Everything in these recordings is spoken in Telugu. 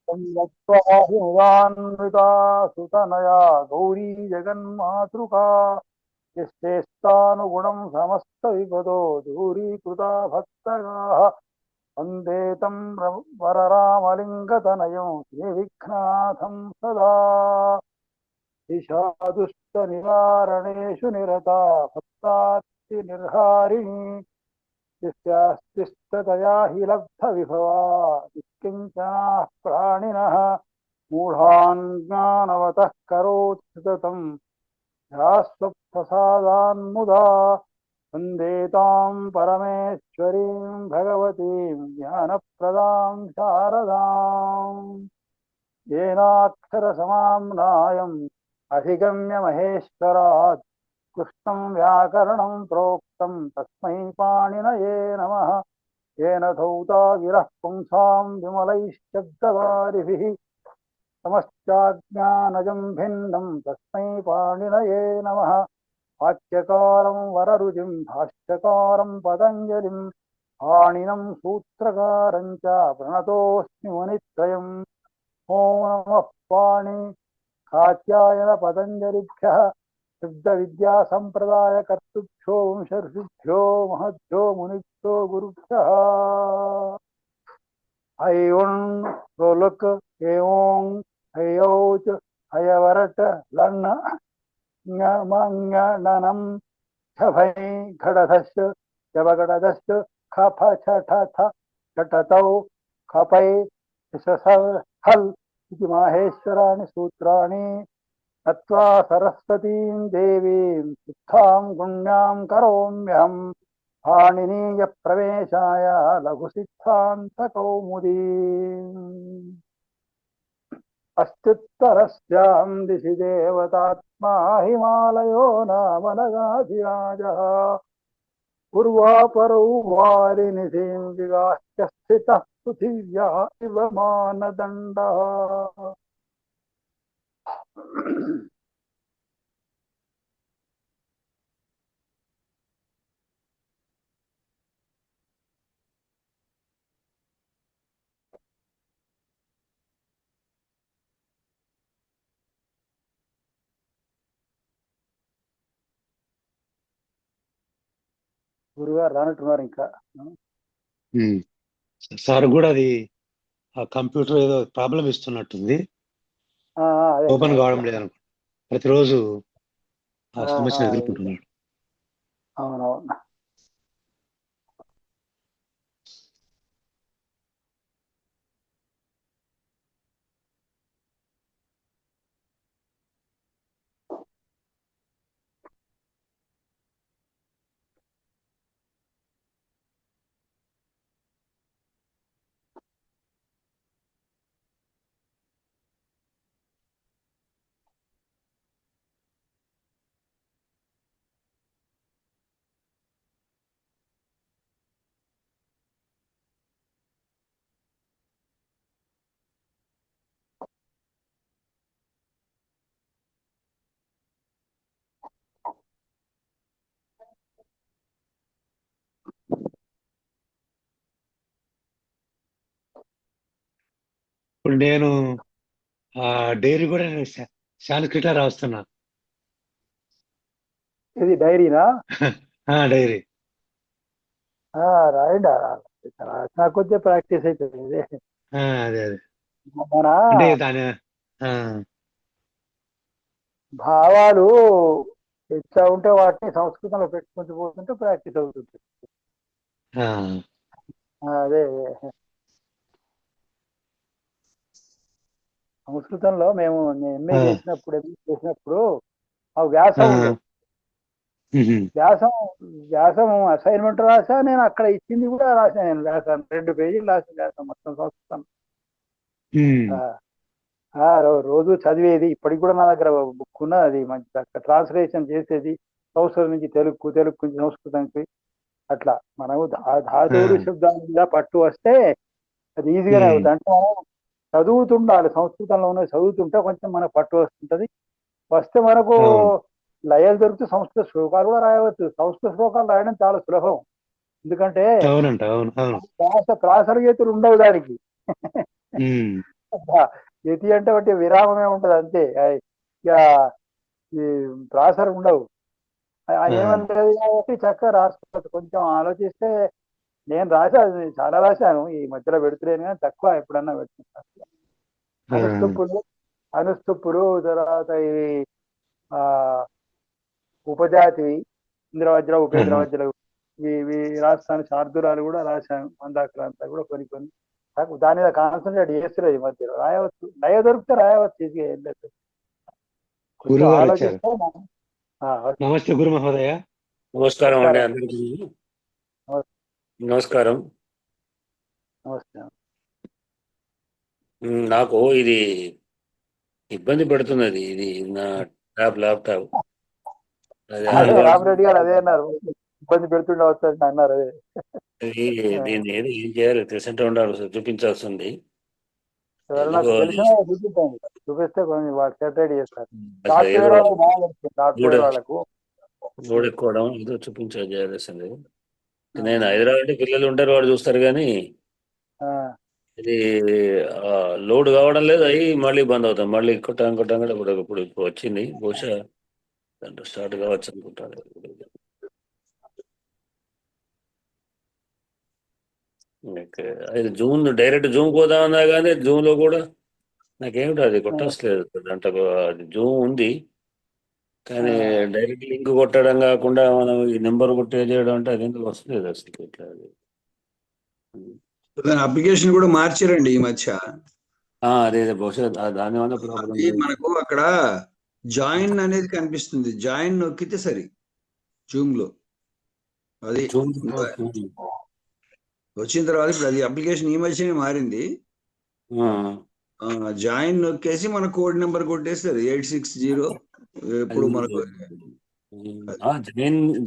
संवत्सराभिमुदान्विता सुतनया गौरी जगन्मातृका यस्तेष्टानुगुणं समस्तविपदो दूरीकृता भक्तगाः वन्दे तं वररामलिङ्गतनयं श्रीविघ्ननाथं सदा ईशादुष्टनिवारणेषु निरता भक्तार्तिनिर्हारिणी यस्यास्तिष्ठतया हि लब्धविभवा निष्किञ्चनाः प्राणिनः मूढान् ज्ञानवतः करोति सततं ध्यास्वप्रसादान्मुदा वन्दे तां परमेश्वरीं भगवतीं ज्ञानप्रदां शारदाम् येनाक्षरसमाम्नायम् अधिगम्य महेश्वरात् कृष्णं व्याकरणं प्रोक्तं तस्मै पाणिनये नमः येन धौता गिरः पुंसां विमलैश्चब्दवारिभिः समश्चाज्ञानजं भिन्नं तस्मै पाणिनये नमः वाक्यकारं वररुचिं भाष्यकारं पतञ्जलिं पाणिनं सूत्रकारं च प्रणतोऽस्मि मुनित्रयम् ॐ नमः पाणि कात्यायन पतञ्जलिभ्यः सिद्धविद्यासम्प्रदायकर्तृभ्यो वंशर्षिभ्यो महद्भ्यो मुनिभ्यो गुरुभ्यः ऐं गोलक एवं हयोच हयवरट लन्न ङमङणनं छभै घटधश्च जबगडधश्च खफ छठ थ घटतौ खपै हल् इति माहेश्वराणि सूत्राणि नत्वा सरस्वतीं देवीं सिद्धां गुण्यां करोम्यहं पाणिनीयप्रवेशाय लघुसिद्धान्तकौमुदीम् अस्त्युत्तरस्यां दिशि देवतात्मा हिमालयो नाम नगाधिराजः पूर्वापरौ वारिनिधिं विगाह्य स्थितः पृथिव्या इव मानदण्डः గురుగారు రానట్టున్నారు ఇంకా. సార్ కూడా అది ఆ కంప్యూటర్ ఏదో ప్రాబ్లం ఇస్తున్నట్టుంది, ఓపెన్ కావడం లేదనుకో. ప్రతిరోజు ఆ సమస్యను ఎదుర్కొంటున్నాడు. అవునవును. ఇప్పుడు నేను ఆ డైరీ కూడా సాంస్క్రిట్ లో రాస్తున్నా. ఇది డైరీనా? డైరీ రాయండి. రాసినా కొద్దిగా ప్రాక్టీస్ అవుతుంది. ఇదే అదే అదే మన అంటే దాని భావాలు ఎట్లా ఉంటే వాటిని సంస్కృతంలో పెట్టుకుంటూ పోతుంటే ప్రాక్టీస్ అవుతుంది. అదే సంస్కృతంలో మేము ఎంఏ చేసినప్పుడు ఆ వ్యాసం ఉండేది. వ్యాసం అసైన్మెంట్ రాసా, నేను అక్కడ ఇచ్చింది కూడా రాసా. నేను వ్యాసాన్ని 2 పేజీలు రాసిన వ్యాసం మొత్తం సంస్కృతం. రోజు చదివేది. ఇప్పటికి కూడా నా దగ్గర బుక్ ఉన్నది. అది మంచి ట్రాన్స్లేషన్ చేసేది సంస్కృతం నుంచి తెలుగు, తెలుగు నుంచి సంస్కృతానికి. అట్లా మనము ధాతువులు శబ్దాల మీద పట్టు వస్తే అది ఈజీగానే అవుతుంది. అంటే మనం చదువుతుండాలి. సంస్కృతంలోనే చదువుతుంటే కొంచెం మనకు పట్టు వస్తుంటది. వస్తే మనకు లయాలు దొరికితే సంస్కృత శ్లోకాలు కూడా రాయవచ్చు. సంస్కృత శ్లోకాలు రాయడం చాలా సులభం. ఎందుకంటే ప్రాస గీతులు ఉండవు దానికి. ఉమ్, యతి అంటే ఒకటి విరామమే ఉంటది అంతే. ఇక ఈ ప్రాసలు ఉండవు. ఏమన్నది కాబట్టి చక్కగా రాసుకోవచ్చు. కొంచెం ఆలోచిస్తే నేను రాశాను, చాలా రాశాను. ఈ మధ్యలో పెడుతున్నాను కానీ తక్కువ, ఎప్పుడన్నా పెడుతున్నాను. అనుస్తుప్పులు అనుస్తుప్పులు, తర్వాత ఇవి ఆ ఉపజాతివి, ఇంద్రవజ్ర ఉపేంద్రవజ్ర, ఇవి రాస్తాను. శార్దులాలు కూడా రాశాను. మందాక్రాంత కూడా కొన్ని కొన్ని. దాని మీద కాన్సన్ట్రేట్ చేస్తులేదు ఈ మధ్యలో. రాయవచ్చు, లయ దొరికితే రాయవచ్చు. ఇది ఏం లేదు, కొంచెం గురువు గారు వచ్చారు. ఆలోచిస్తే. నమస్తే గురు మహోదయ. నమస్కారం అండి అందరికీ. నమస్కారం. నమస్తే. నాకు ఇది ఇబ్బంది పెడుతున్నది, ఇది నా ల్యాప్టాప్. రామరెడ్డి గారు అదే అన్నారు, ఇబ్బంది పెడుతుండే వస్తుంది అన్నారు. అదే దీన్ని ఏం చేయాలి తెలిసింటే ఉండాలి, చూపించాల్సి ఉంది. ఎవరైనా తెలిసిన చూపించండి, చూపిస్తే కొంచెం వాళ్ళు సెటరేట్ చేస్తారు. సాఫ్ట్వేర్ వాళ్ళకు బాగా తెలుస్తుంది, సాఫ్ట్వేర్ వాళ్ళకు ఎక్కువడం ఏదో చూపించాల్సింది. నేను హైదరాబాద్ అంటే పిల్లలు ఉంటారు, వాడు చూస్తారు కానీ ఇది లోడ్ కావడం లేదు. అవి మళ్ళీ బంద్ అవుతాం, మళ్ళీ కొట్టాం కూడా ఇప్పుడు వచ్చింది. బహుశా దాంట్లో స్టార్ట్ కావచ్చు అనుకుంటాను. అది జూన్ డైరెక్ట్ జూమ్ పోదామన్నా కానీ జూమ్ లో కూడా నాకేమిటో అది కొట్టట్లేదు. దాంట్లో అది జూమ్ ఉంది కానీ డైరెక్ట్ లింక్ కొట్టడం కాకుండా మనం ఈ నెంబర్ కొట్టే చేయడం అంటే అది ఎందుకు వస్తలేదు అసలు. ఇట్లా అప్లికేషన్ కూడా మార్చారండి ఈ మధ్య. అదే బహుశా దాని వల్ల ప్రాబ్లం. మనకు అక్కడ జాయిన్ అనేది కనిపిస్తుంది, జాయిన్ నొక్కితే సరి జూమ్ లో. అది వచ్చిన తర్వాత ఇప్పుడు అది అప్లికేషన్ ఈ మధ్యనే మారింది. జాయిన్ నొక్కేసి మన కోడ్ నెంబర్ కొట్టేస్తుంది 860. ఇప్పుడు మనకు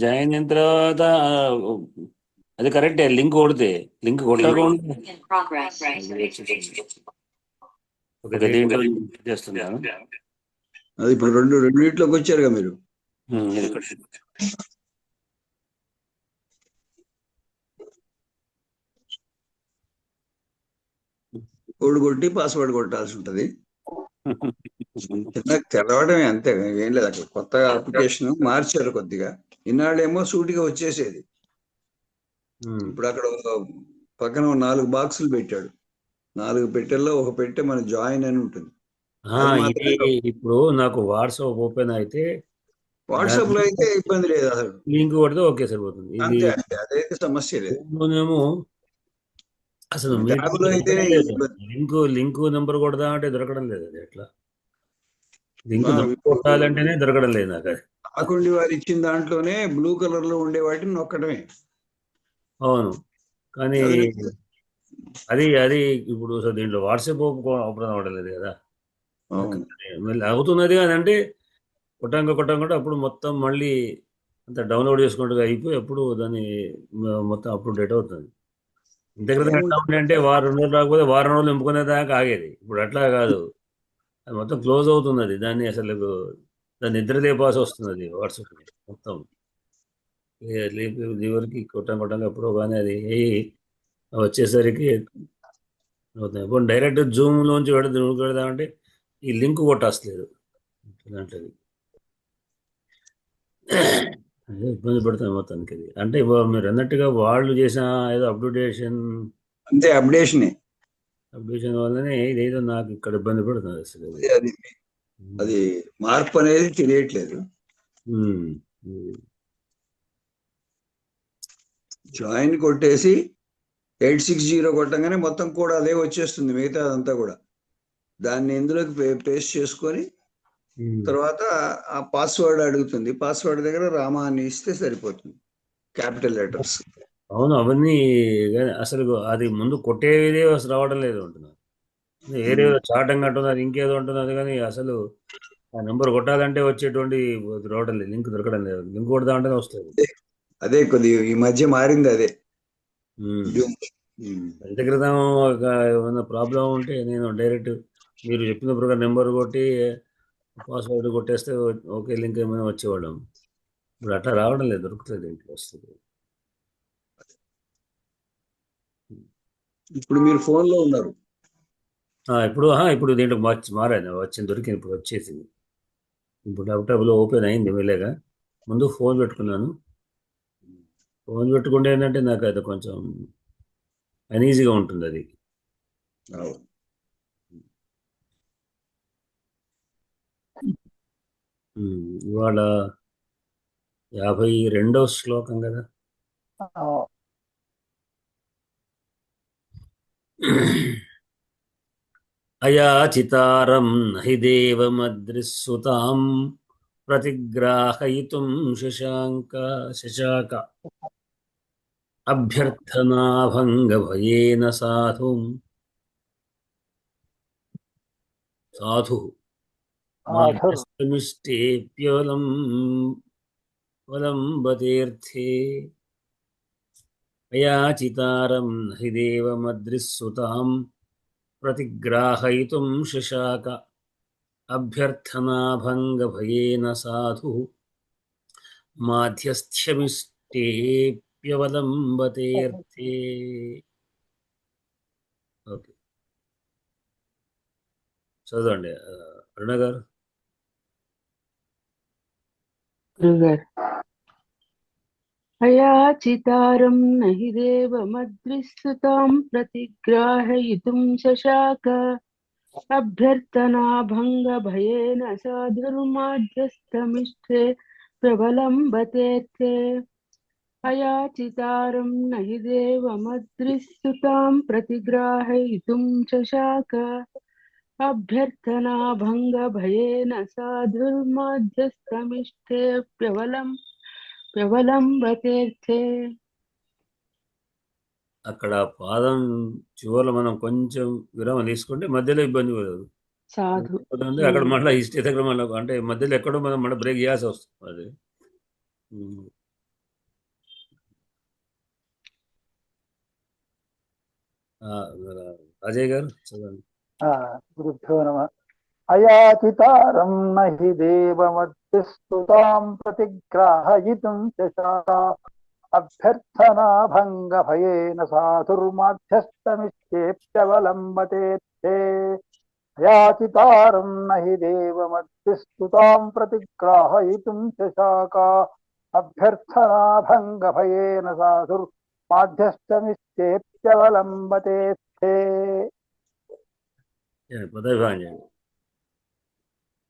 జాయిన్ అయిన తర్వాత అది కరెక్టే, లింక్ కొడితే లింక్ కొట్టకుండా దీంట్లో చేస్తున్నాను. అది ఇప్పుడు రెండింటిలోకి వచ్చారుగా మీరు. కోడ్ కొట్టి పాస్వర్డ్ కొట్టాల్సి ఉంటది. తెరవడమే అంతే, ఏం లేదు. అక్కడ కొత్త అప్లికేషన్ మార్చారు కొద్దిగా. ఇన్నాళ్ళేమో సూటిగా వచ్చేసేది. ఇప్పుడు అక్కడ పక్కన 4 బాక్సులు పెట్టాడు. 4 పెట్టెల్లో ఒక పెట్టె మన జాయిన్ అని ఉంటుంది. ఇప్పుడు నాకు వాట్సాప్ ఓపెన్ అయితే, వాట్సాప్ లో అయితే ఇబ్బంది లేదు, అసలు లింక్ కొడితే ఓకే సరిపోతుంది. అంతే, అదైతే సమస్య లేదు. అసలు లింక్ నెంబర్ కొడదా అంటే దొరకడం లేదు. అది ఎట్లా లింక్ కొట్టాలంటేనే దొరకడం లేదు నాకు. అది అకౌంట్ వారు ఇచ్చిన దాంట్లోనే బ్లూ కలర్ లో ఉండే వాటిని నొక్కడమే. అవును, కానీ అది ఇప్పుడు దీంట్లో వాట్సాప్ ఓపెన్ అవ్వడం లేదు కదా. అవుతున్నది కానీ అంటే కొట్టంగా అప్పుడు మొత్తం మళ్ళీ అంత డౌన్లోడ్ చేసుకుంటూ అయిపోయి అప్పుడు దాన్ని మొత్తం అప్డేట్ అవుతుంది. ఇంతక్రితం ఎట్లా ఉండే అంటే వారం రోజులు రాకపోతే వారం రోజులు నింపుకునే దాకా ఆగేది. ఇప్పుడు అట్లా కాదు, అది మొత్తం క్లోజ్ అవుతున్నది. దాన్ని అసలు దాన్ని నిద్ర లేపాల్సి వస్తున్నది వాట్సాప్ మొత్తం. వరకు కొట్టంగా ఎప్పుడో కానీ అది వచ్చేసరికి అవుతుంది. ఇప్పుడు డైరెక్ట్ జూమ్ లోంచి పెడదామంటే ఈ లింక్ కొట్టేస్తలేదు దాంట్లో. అదే ఇబ్బంది పడుతుంది మొత్తానికి. అది అంటే మీరు అన్నట్టుగా వాళ్ళు చేసిన ఏదో అప్డేషన్ వల్లనే ఇదేదో నాకు ఇక్కడ ఇబ్బంది పడుతుంది అసలు. అది మార్పు అనేది తెలియట్లేదు. జాయిన్ కొట్టేసి 860 కొట్టంగానే మొత్తం కూడా అదే వచ్చేస్తుంది, మిగతా అదంతా కూడా. దాన్ని ఇందులోకి పేస్ట్ చేసుకొని తర్వాత ఆ పాస్వర్డ్ అడుగుతుంది. పాస్వర్డ్ దగ్గర రామా అని ఇస్తే సరిపోతుంది, క్యాపిటల్ లెటర్స్. అవును, అవన్నీ అసలు అది ముందు కొట్టేది అసలు రావడం లేదు అంటున్నారు. ఏదో చాటం అంటున్నారు, ఇంకేదో అంటున్నారు, కానీ అసలు ఆ నెంబర్ కొట్టాలంటే వచ్చేటువంటి రావడం లేదు, లింక్ దొరకడం లేదు. లింక్ కొడదా అంటేనే వస్తుంది. అదే కొద్దిగా ఈ మధ్య మారింది అదే. ఇంత క్రితం ఏమైనా ప్రాబ్లం ఉంటే నేను డైరెక్ట్ మీరు చెప్పిన ప్రకారం నెంబర్ కొట్టి పాస్వర్డ్ కొట్టేస్తే ఓకే లింక్ ఏమైనా వచ్చేవాళ్ళం. ఇప్పుడు అట్లా రావడం లేదు, దొరుకుతుంది ఇంట్లో వస్తుంది. ఇప్పుడు మీరు ఫోన్లో ఉన్నారు, ఇప్పుడు దీంట్లో మారాను, వచ్చింది, దొరికింది, ఇప్పుడు వచ్చేసింది. ఇప్పుడు ల్యాప్టాప్లో ఓపెన్ అయింది మెల్లగా. ముందు ఫోన్ పెట్టుకున్నాను. ఫోన్ పెట్టుకుంటే ఏంటంటే నాకు అది కొంచెం అనీజీగా ఉంటుంది అది. అవును. ఇవాళ 52వ శ్లోకం కదా. అయాచితారం నహి దేవమద్రిస్సుతాం ప్రతిగ్రాహయితుం శశాక అభ్యర్థనాభంగభయేన సాధు మాధ్యస్థమిష్టేప్యవలంబతేర్థే. అయాచితారం నహి దేవమద్రిస్సుతాం ప్రతిగ్రాహయితుం శశాక అభ్యర్థనాభంగభయేన సాధు మాధ్యస్థ్యమిష్టేప్యవలంబతేర్థే. ఓకే, చదవండి అరుణ గారు. అయాచితారం నహి దేవమద్రిస్తుతాం ప్రతిగ్రాహయితుం శశాక అభ్యర్థనాభంగభయేన సాధుర్మాధ్యస్థమిష్టే ప్రబలంబతేర్థే. అయాచితారం నహి దేవమద్రిస్తుతాం ప్రతిగ్రాహయితుం శశాక అభ్యర్థనాభంగభయేన సాధుర్మాధ్యస్థమిష్టే ప్రబలంబతేర్థే. అక్కడ పాదం చివరిలో మనం కొంచెం విరామం తీసుకుంటే మధ్యలో ఇబ్బంది కలదు. సాధు అక్కడ మళ్ళీ హిస్టరీ దగ్గర మళ్ళీ అంటే మధ్యలో ఎక్కడో మనం మళ్ళీ బ్రేక్ చేయాల్సి వస్తుంది. అది అజయ్ గారు చదవండి. గురుభ్యో నమః. అయాచితారం నహి దేవమద్రిస్తుతాం ప్రతిగ్రాహయితుం శశాక అభ్యర్థనాభంగభయేన సాధుర్మాధ్యస్థమిష్టేప్యవలంబతేర్థే. అయాచితారం నహి దేవమద్రిస్తుతాం ప్రతిగ్రాహయితుం శశాక అభ్యర్థనాభంగభయేన సాధుర్మాధ్యస్థమిష్టేప్యవలంబతేర్థే.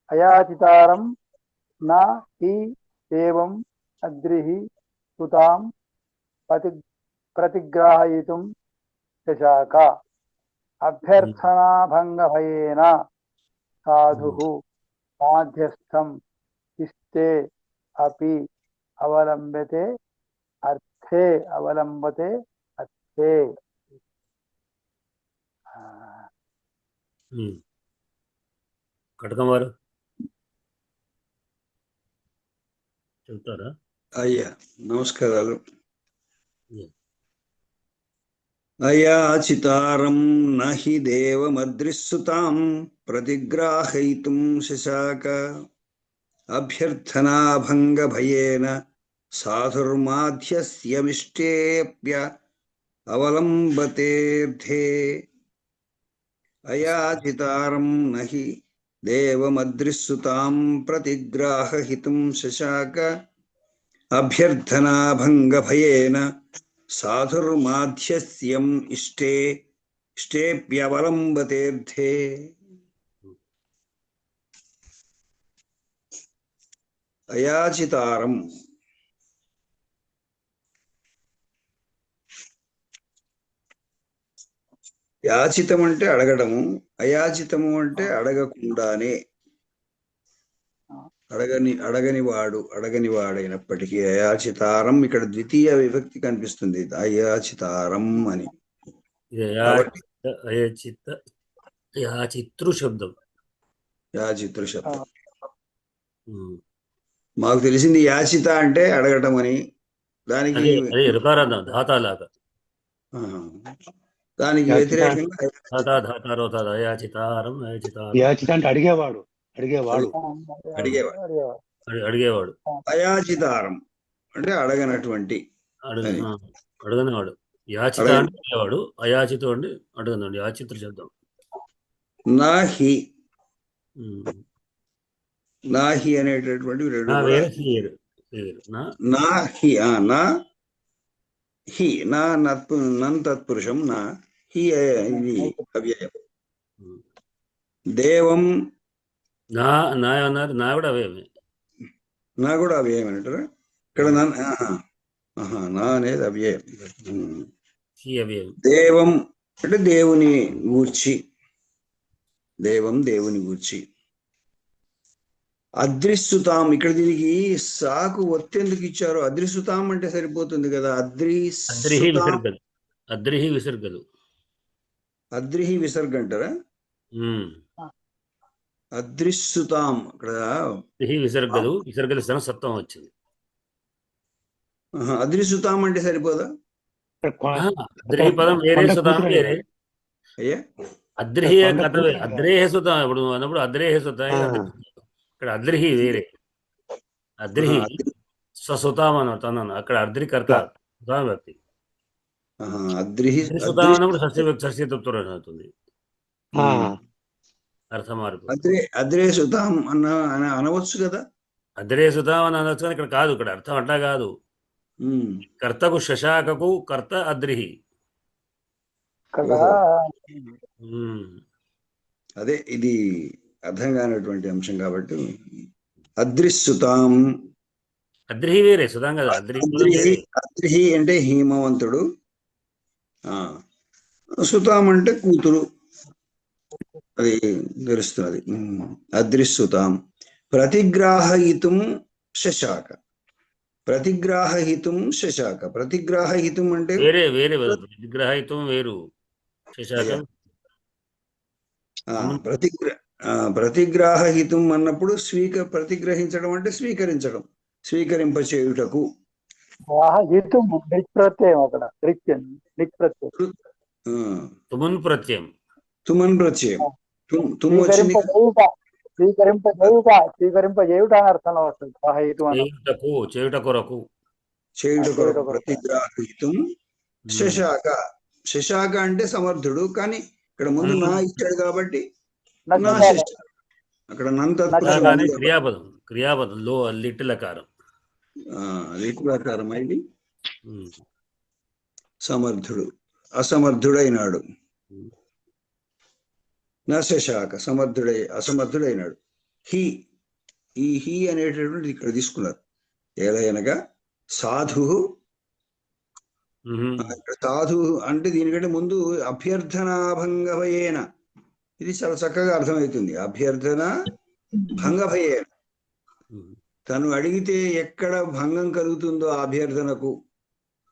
అయాచితారం నా హి దేవం అద్రిహి సుతాం ప్రతిగ్రాహయితుం శశాక అభ్యర్థనాభంగభయేన సాధుః మాధ్యస్థం ఇష్టే అపి అవలంబతే అర్థే. కటకం వారు చెప్తారా? అయ్యా నమస్కారాలు. అయాచితారం నహి దేవమద్రిస్సుతాం ప్రతిగ్రాహయితుం శశాక అభ్యర్థనాభంగభయేన సాధుర్మాధ్యస్యమిష్టేప్య అవలంబతేర్థే. అయాచితారం నహి దేవమద్రిస్సుతాం ప్రతిగ్రాహయితుం శశాక అభ్యర్థనాభంగభయేన సాధుర్మాధ్యస్యం ఇష్టేప్యవలంబతేర్థే. అయాచితారం యాచితం అంటే అడగడము, అయాచితము అంటే అడగకుండానే, అడగని వాడైనప్పటికీ అయాచితారం. ఇక్కడ ద్వితీయ విభక్తి కనిపిస్తుంది, అయాచితారం అని. యాచితృ శబ్దం. మాకు తెలిసింది యాచిత అంటే అడగటం అని. దానికి వ్యతిరేకంగా అడిగేవాడు. అయాచితారం అంటే అడగనటువంటి, అడగనివాడు. యాచిత అంటే అడిగేవాడు, అయాచిత అంటే అడగనివాడు. యాచిత్ర శబ్దం. నాహి ఉమ్. నాహి అనేటటువంటి రెండు నా కూడా వేరు హి వేరు వేరు నా నాహి నా హి నా నన్ తత్పురుషం నా హి ఇది అవ్యయం. ఉమ్. దేవం నా నా అన్నారు నా కూడా అవే నా కూడా అవ్యయం అంటారా ఇక్కడ నా అనేది అవ్యయం. హి అవే దేవం అంటే దేవుని గూర్చి, దేవం దేవుని గూర్చి. అద్రిస్తుతాం ఇక్కడ దీనికి సాకు ఒత్తెందుకు ఇచ్చారో, అద్రిస్తుతాం అంటే సరిపోతుంది కదా. అద్రిహి విసర్గలు అద్రిహి విసర్గలు అద్రిహి విసర్గ అంటారా. అద్రిస్తుతాం అక్కడ అద్రిహి విసర్గలు విసర్గలు స్థానం సత్వం వచ్చింది. అద్రిస్తుతాం అంటే సరిపోదా అద్రిహి పదం వేరే సుతాం వేరే. అయ్యా అద్రిహి కథవే అద్రేహ సుతాం ఇప్పుడు అన్నప్పుడు అద్రేహ సుతాం ఇక్కడ అద్రిహి వేరే. అద్రిహి స్వసుతాం అన్న తనను అక్కడ అద్రికర్త సుతాం వ్యక్తి. అద్రిహి సుతాం అన్నప్పుడు షష్ఠీ అవుతుంది అర్థ మార్పు. అద్రే సుతాం అనవచ్చు కదా. అద్రే సుతాం అని అనొచ్చు కానీ ఇక్కడ కాదు. ఇక్కడ అర్థం అట్లా కాదు. కర్తకు శశాకకు కర్త అద్రిహి. అదే ఇది అర్థం కానటువంటి అంశం కాబట్టి అద్రిస్తుతాం. అద్రిహి వేరే సుతాం కదా. అద్రిహి అంటే హేమవంతుడు, సుతాం అంటే కూతురు, అది తెలుస్తున్నది. అద్రిస్తుతాం ప్రతిగ్రాహయితుం శశాక. ప్రతిగ్రాహయితుం శశాక. ప్రతిగ్రాహయితుం అంటే వేరే వేరే ప్రతిగ్రహయితం వేరు. శశాకం ప్రతిగ్రాహహితం అన్నప్పుడు ప్రతిగ్రహించడం అంటే స్వీకరించడం, స్వీకరింపచేయుటకు. తుమున్ ప్రత్యయం తుమన్ ప్రత్యయం. తుమ్ వచ్చింది స్వీకరింపజేయుట అని అర్థంలో వస్తుంది. చేయుట కొరకు. ప్రతిగ్రాహహితం శశాక. శశాక అంటే సమర్థుడు, కానీ ఇక్కడ ముందు నా ఇచ్చాడు కాబట్టి అక్కడ క్రియాపదం క్రియాపదం లో లిటిలకారం అయింది. సమర్థుడు అసమర్థుడైనాడు. నా శశాక అసమర్థుడైనాడు. ఈ హి అనేటటువంటి ఇక్కడ తీసుకున్నారు. ఏలయనగా సాధు. సాధు అంటే దీనికంటే ముందు అభ్యర్థనాభంగభయేన, ఇది చాలా చక్కగా అర్థమవుతుంది. అభ్యర్థన భంగభయేన, తను అడిగితే ఎక్కడ భంగం కలుగుతుందో అభ్యర్థనకు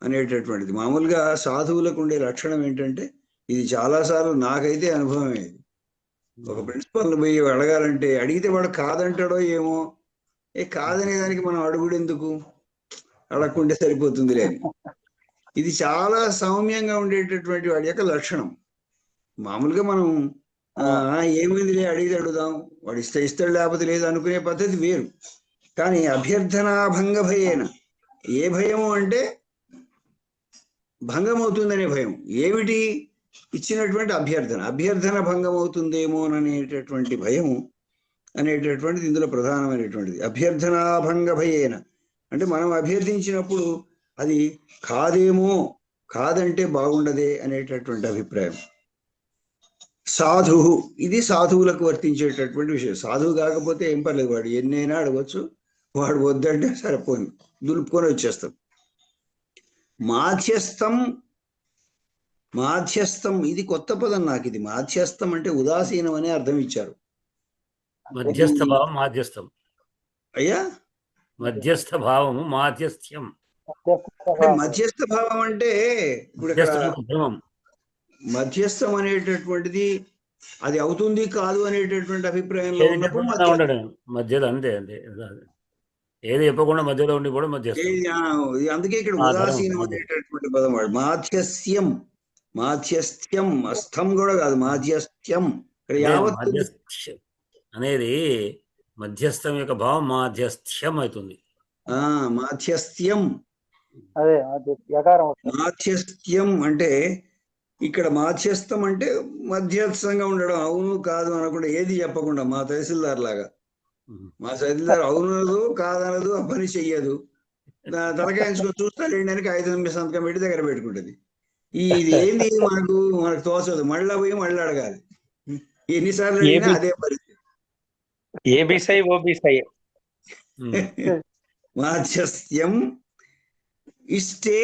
అనేటటువంటిది. మామూలుగా సాధువులకు ఉండే లక్షణం ఏంటంటే, ఇది చాలాసార్లు నాకైతే అనుభవమే. ఒక ప్రిన్సిపల్ని పోయి అడగాలంటే అడిగితే వాడు కాదంటాడో ఏమో, కాదనే దానికి మనం అడుగుడు ఎందుకు, అడగకుంటే సరిపోతుంది లేని. ఇది చాలా సౌమ్యంగా ఉండేటటువంటి వాడి యొక్క లక్షణం. మామూలుగా మనం ఏమైందిలే అడిగితే అడుగుదాం, వాడు ఇస్తాడు లేకపోతే లేదు అనుకునే పద్ధతి వేరు. కానీ అభ్యర్థనాభంగ భయేన, ఏ భయము అంటే భంగం అవుతుందనే భయం. ఏమిటి? ఇచ్చినటువంటి అభ్యర్థన భంగం అవుతుందేమోననేటటువంటి భయము అనేటటువంటిది ఇందులో ప్రధానమైనటువంటిది. అభ్యర్థనాభంగ భయేన అంటే మనం అభ్యర్థించినప్పుడు అది కాదేమో, కాదంటే బాగుండదే అనేటటువంటి అభిప్రాయం. సాధువు, ఇది సాధువులకు వర్తించేటటువంటి విషయం. సాధువు కాకపోతే ఏం పర్లేదు, వాడు ఎన్నైనా అడగవచ్చు, వాడు వద్దంటే సరిపోయింది, దులుపుకొని వచ్చేస్తాం. మాధ్యస్థం ఇది కొత్త పదం నాకు. ఇది మాధ్యస్థం అంటే ఉదాసీనం అనే అర్థం ఇచ్చారు. మధ్యస్థ భావం మాధ్యస్థం. అయ్యా మధ్యస్థ భావము మాధ్యస్థ్యం. మధ్యస్థ భావం అంటే ఇప్పుడు మధ్యస్థం అనేటటువంటిది అది అవుతుంది కాదు అనేటటువంటి అభిప్రాయంలో ఉన్నప్పుడు మధ్యలో అంతే అంతే ఏది చెప్పకుండా మధ్యలో ఉండి కూడా మధ్యస్థం. అందుకే ఇక్కడ ఉదాసీనం అనేటటువంటి పదం వాడు. మాధ్యస్థ్యం అస్థం కూడా కాదు, మాధ్యస్థ్యం అనేది మధ్యస్థం యొక్క భావం మాధ్యస్థ్యం అవుతుంది. మాధ్యస్థ్యం మాధ్యస్థ్యం అంటే ఇక్కడ మాధ్యస్థం అంటే మధ్యస్థంగా ఉండడం, అవును కాదు అనకుండా ఏది చెప్పకుండా మా తహసీల్దార్ లాగా. మా తహసీల్దార్ అవునదు కాదనదు, ఆ పని చెయ్యదు, తలకాయించుకొని చూస్తాడు ఏంటని 5 సంతకం పెట్టి దగ్గర పెట్టుకుంటుంది. ఇది ఏంది మనకు తోచదు, మళ్ళా పోయి మళ్ళీ అడగాలి. ఎన్నిసార్లు అడిగినా అదే పరిస్థితి. ఏబిసై ఓబిసై మాధ్యస్థ్యం ఇష్టే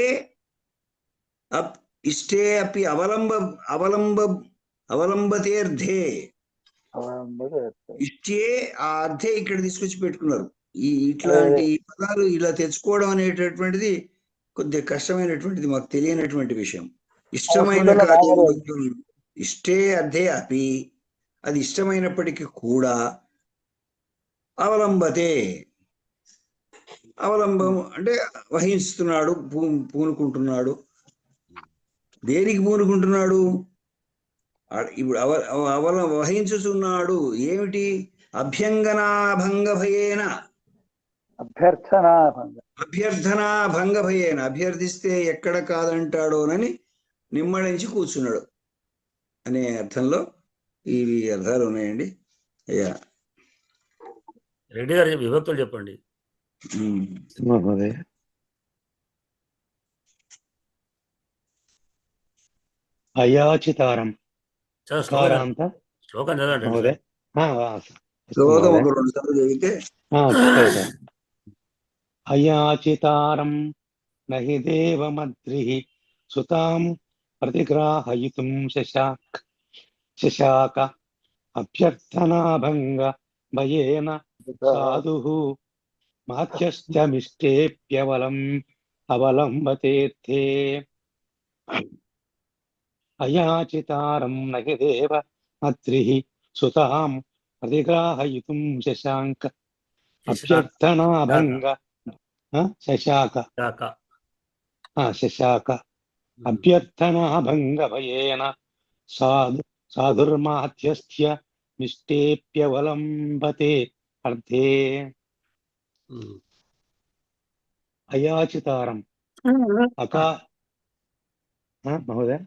ఇష్టే అపి అవలంబతేర్థే. ఇష్టే ఆ అర్థే ఇక్కడ తీసుకొచ్చి పెట్టుకున్నారు. ఇట్లాంటి పదాలు ఇలా తెచ్చుకోవడం అనేటటువంటిది కొద్దిగా కష్టమైనటువంటిది, మాకు తెలియనటువంటి విషయం. ఇష్టమైన కార్యం ఇష్టే అర్థే అపి, అది ఇష్టమైనప్పటికీ కూడా అవలంబతే, అవలంబం అంటే వహిస్తున్నాడు, పూనుకుంటున్నాడు. దేనికి పూనుకుంటున్నాడు? ఇప్పుడు వహించుతున్నాడు ఏమిటి? అభ్యంగనాభంగ భయేన, అభ్యర్థనా భయేన, అభ్యర్థిస్తే ఎక్కడ కాదంటాడోనని నిమ్మడించి కూర్చున్నాడు అనే అర్థంలో ఇవి అర్థాలు ఉన్నాయండి. అయ్యా రెడ్డి గారు విభక్తులు చెప్పండి. అయాచితారం శ్లోకం చదవండి. శ్లోకం ఒక 2 సార్లు చదివితే. అయాచితారం నహి దేవమద్రిః సుతాం ప్రతిగ్రాహయితుం శశాక అభ్యర్థనాభంగ భయేన సాధుః అవలంబతేర్థే. అయాచితారం నహి దేవమద్రిః సుతాం ప్రతిగ్రాహయితుం శశాంక అభ్యర్థనాభంగ శశాక అభ్యర్థనాభంగ భయేన సాధుర్మాధ్యస్థ్య నిష్టేప్యవలంబతే అర్థే. అయాచితారం మహోదయ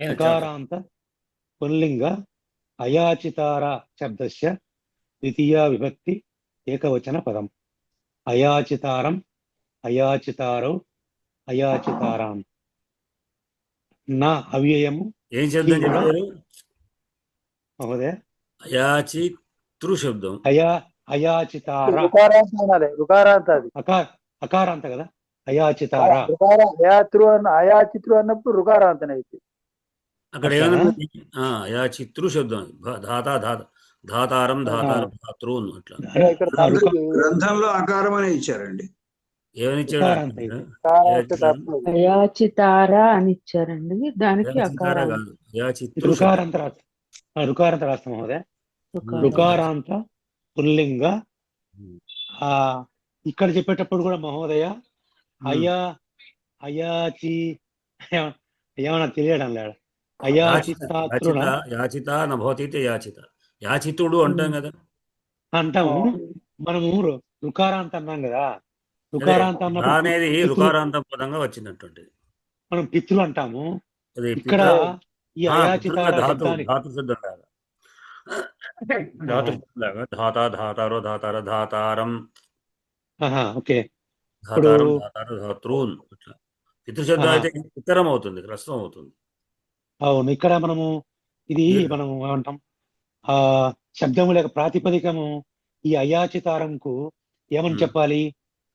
అకారాంత పుల్లింగ అయాచితార శబ్దస్య ద్వితీయా విభక్తి ఏకవచన పదం. అయాచితారం, అయాచితారౌ, అయాచితారాం. నా అవ్యయము ఏం శబ్దం చెప్పారు మహోదయ? అయాచితృ శబ్దం. అయాచితార అకారాంత కదా, అయాచితార. అయాచిత్రు అన్నప్పుడు రుకారాంతనే అయితే అక్కడ ఏమన్నా అయాచితృ శబ్దం, ధాతారం ధాతృ అట్లా. గ్రంథంలో అకారం అనే ఇచ్చారండి. ఏమని ఇచ్చారు? అయాచితారా అని ఇచ్చారండి, దానికి అకారం. రుకారాంత రాస్తాం మహోదయ. రుకారాంత పుల్లింగ. ఇక్కడ చెప్పేటప్పుడు కూడా మహోదయ అయాచి ఏమన్నా తెలియడం లేదు. యాచిత నభవతి యాచిత, యాచితుడు అంటాం కదా, అంటాము. మనము రుకారాంత అన్నాం కదా, రుకారాంత అనేది రుకారాంత పదంగా వచ్చినటువంటి మనం పితృలు అంటాము. ఇక్కడ ఈ అయాచితార ధాతు సిద్ధం లాగా ధాతారో ధాతార ధాతారం, ఓకే, ధాతారం ధాతార ధాతృన్ అట్లా. పితృశబ్దం అయితే ఉత్తరం అవుతుంది, హ్రస్వం అవుతుంది. అవును, ఇక్కడ మనము ఇది మనము ఏమంటాం, శబ్దము లేక ప్రాతిపదికము ఈ అయాచితారంకు ఏమని చెప్పాలి?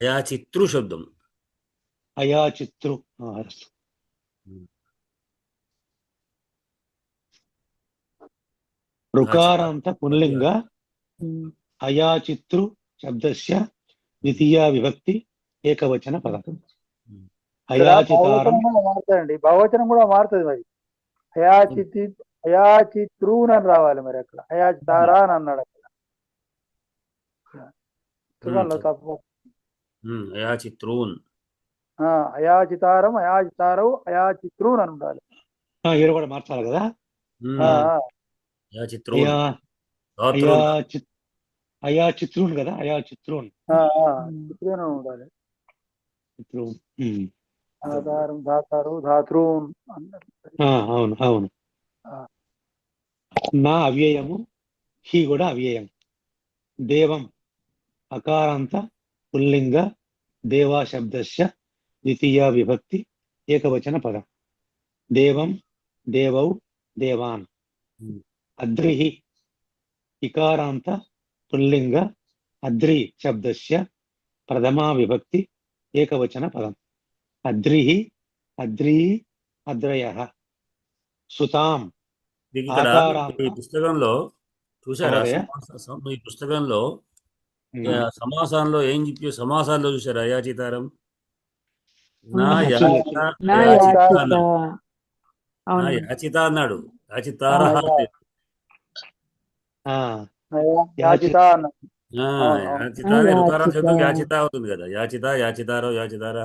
అయాచితృ శబ్దం. అయాచితృ రుకారాంత పుల్లింగ అయాచితృ శబ్దస్య ద్వితీయా విభక్తి ఏకవచన పదం. అయాచితారం మారుతాయండి, బహువచనం కూడా మారుతుంది. మరి అయాచిత్రూన్ అని రావాలి. మరి అక్కడ అయాచితారా అని అన్నాడు. అక్కడ తప్పు. అయాచిత్రూన్, అయాచితారం, అయాచితారవు, అయాచిత్రూన్ అని ఉండాలి. ఈడ కూడా మార్చాలి కదా. అయాచిత్రూన్ కదా, అయాచిత్రూన్ ఉండాలి. ఆధారం ధాతారు ధాతృన్ అన్నది. అవును అవును. ఆ. నా అవ్యయము, హి కూడా అవ్యయం. దేవం అకారాంత పుల్లింగ దేవా శబ్దస్య ద్వితీయ విభక్తి ఏకవచన పదం. దేవం దేవౌ దేవాన్. అద్రిహి ఇకారాంత పుల్లింగ అద్రి శబ్దస్య ప్రథమా విభక్తి ఏకవచన పదం. అద్రిహి అద్రీ అద్రయః. సుతాం ఇక్కడ ఆకారాంత. ఈ పుస్తకంలో చూసారా, మహోదయ. ఈ పుస్తకంలో సమాసాల్లో ఏం చెప్పి సమాసాల్లో చూసారా యాచితారం? నా చూడలేదు. నా యాచిత యాచిత. అన్నాడు. నా అవును. యాచిత అన్నాడు. యాచితారః లేదు. యాచిత అన్న. యాచిత అనే రుకారం శబ్దం యాచిత అవుతుంది కదా. యాచిత యాచితారో యాచితార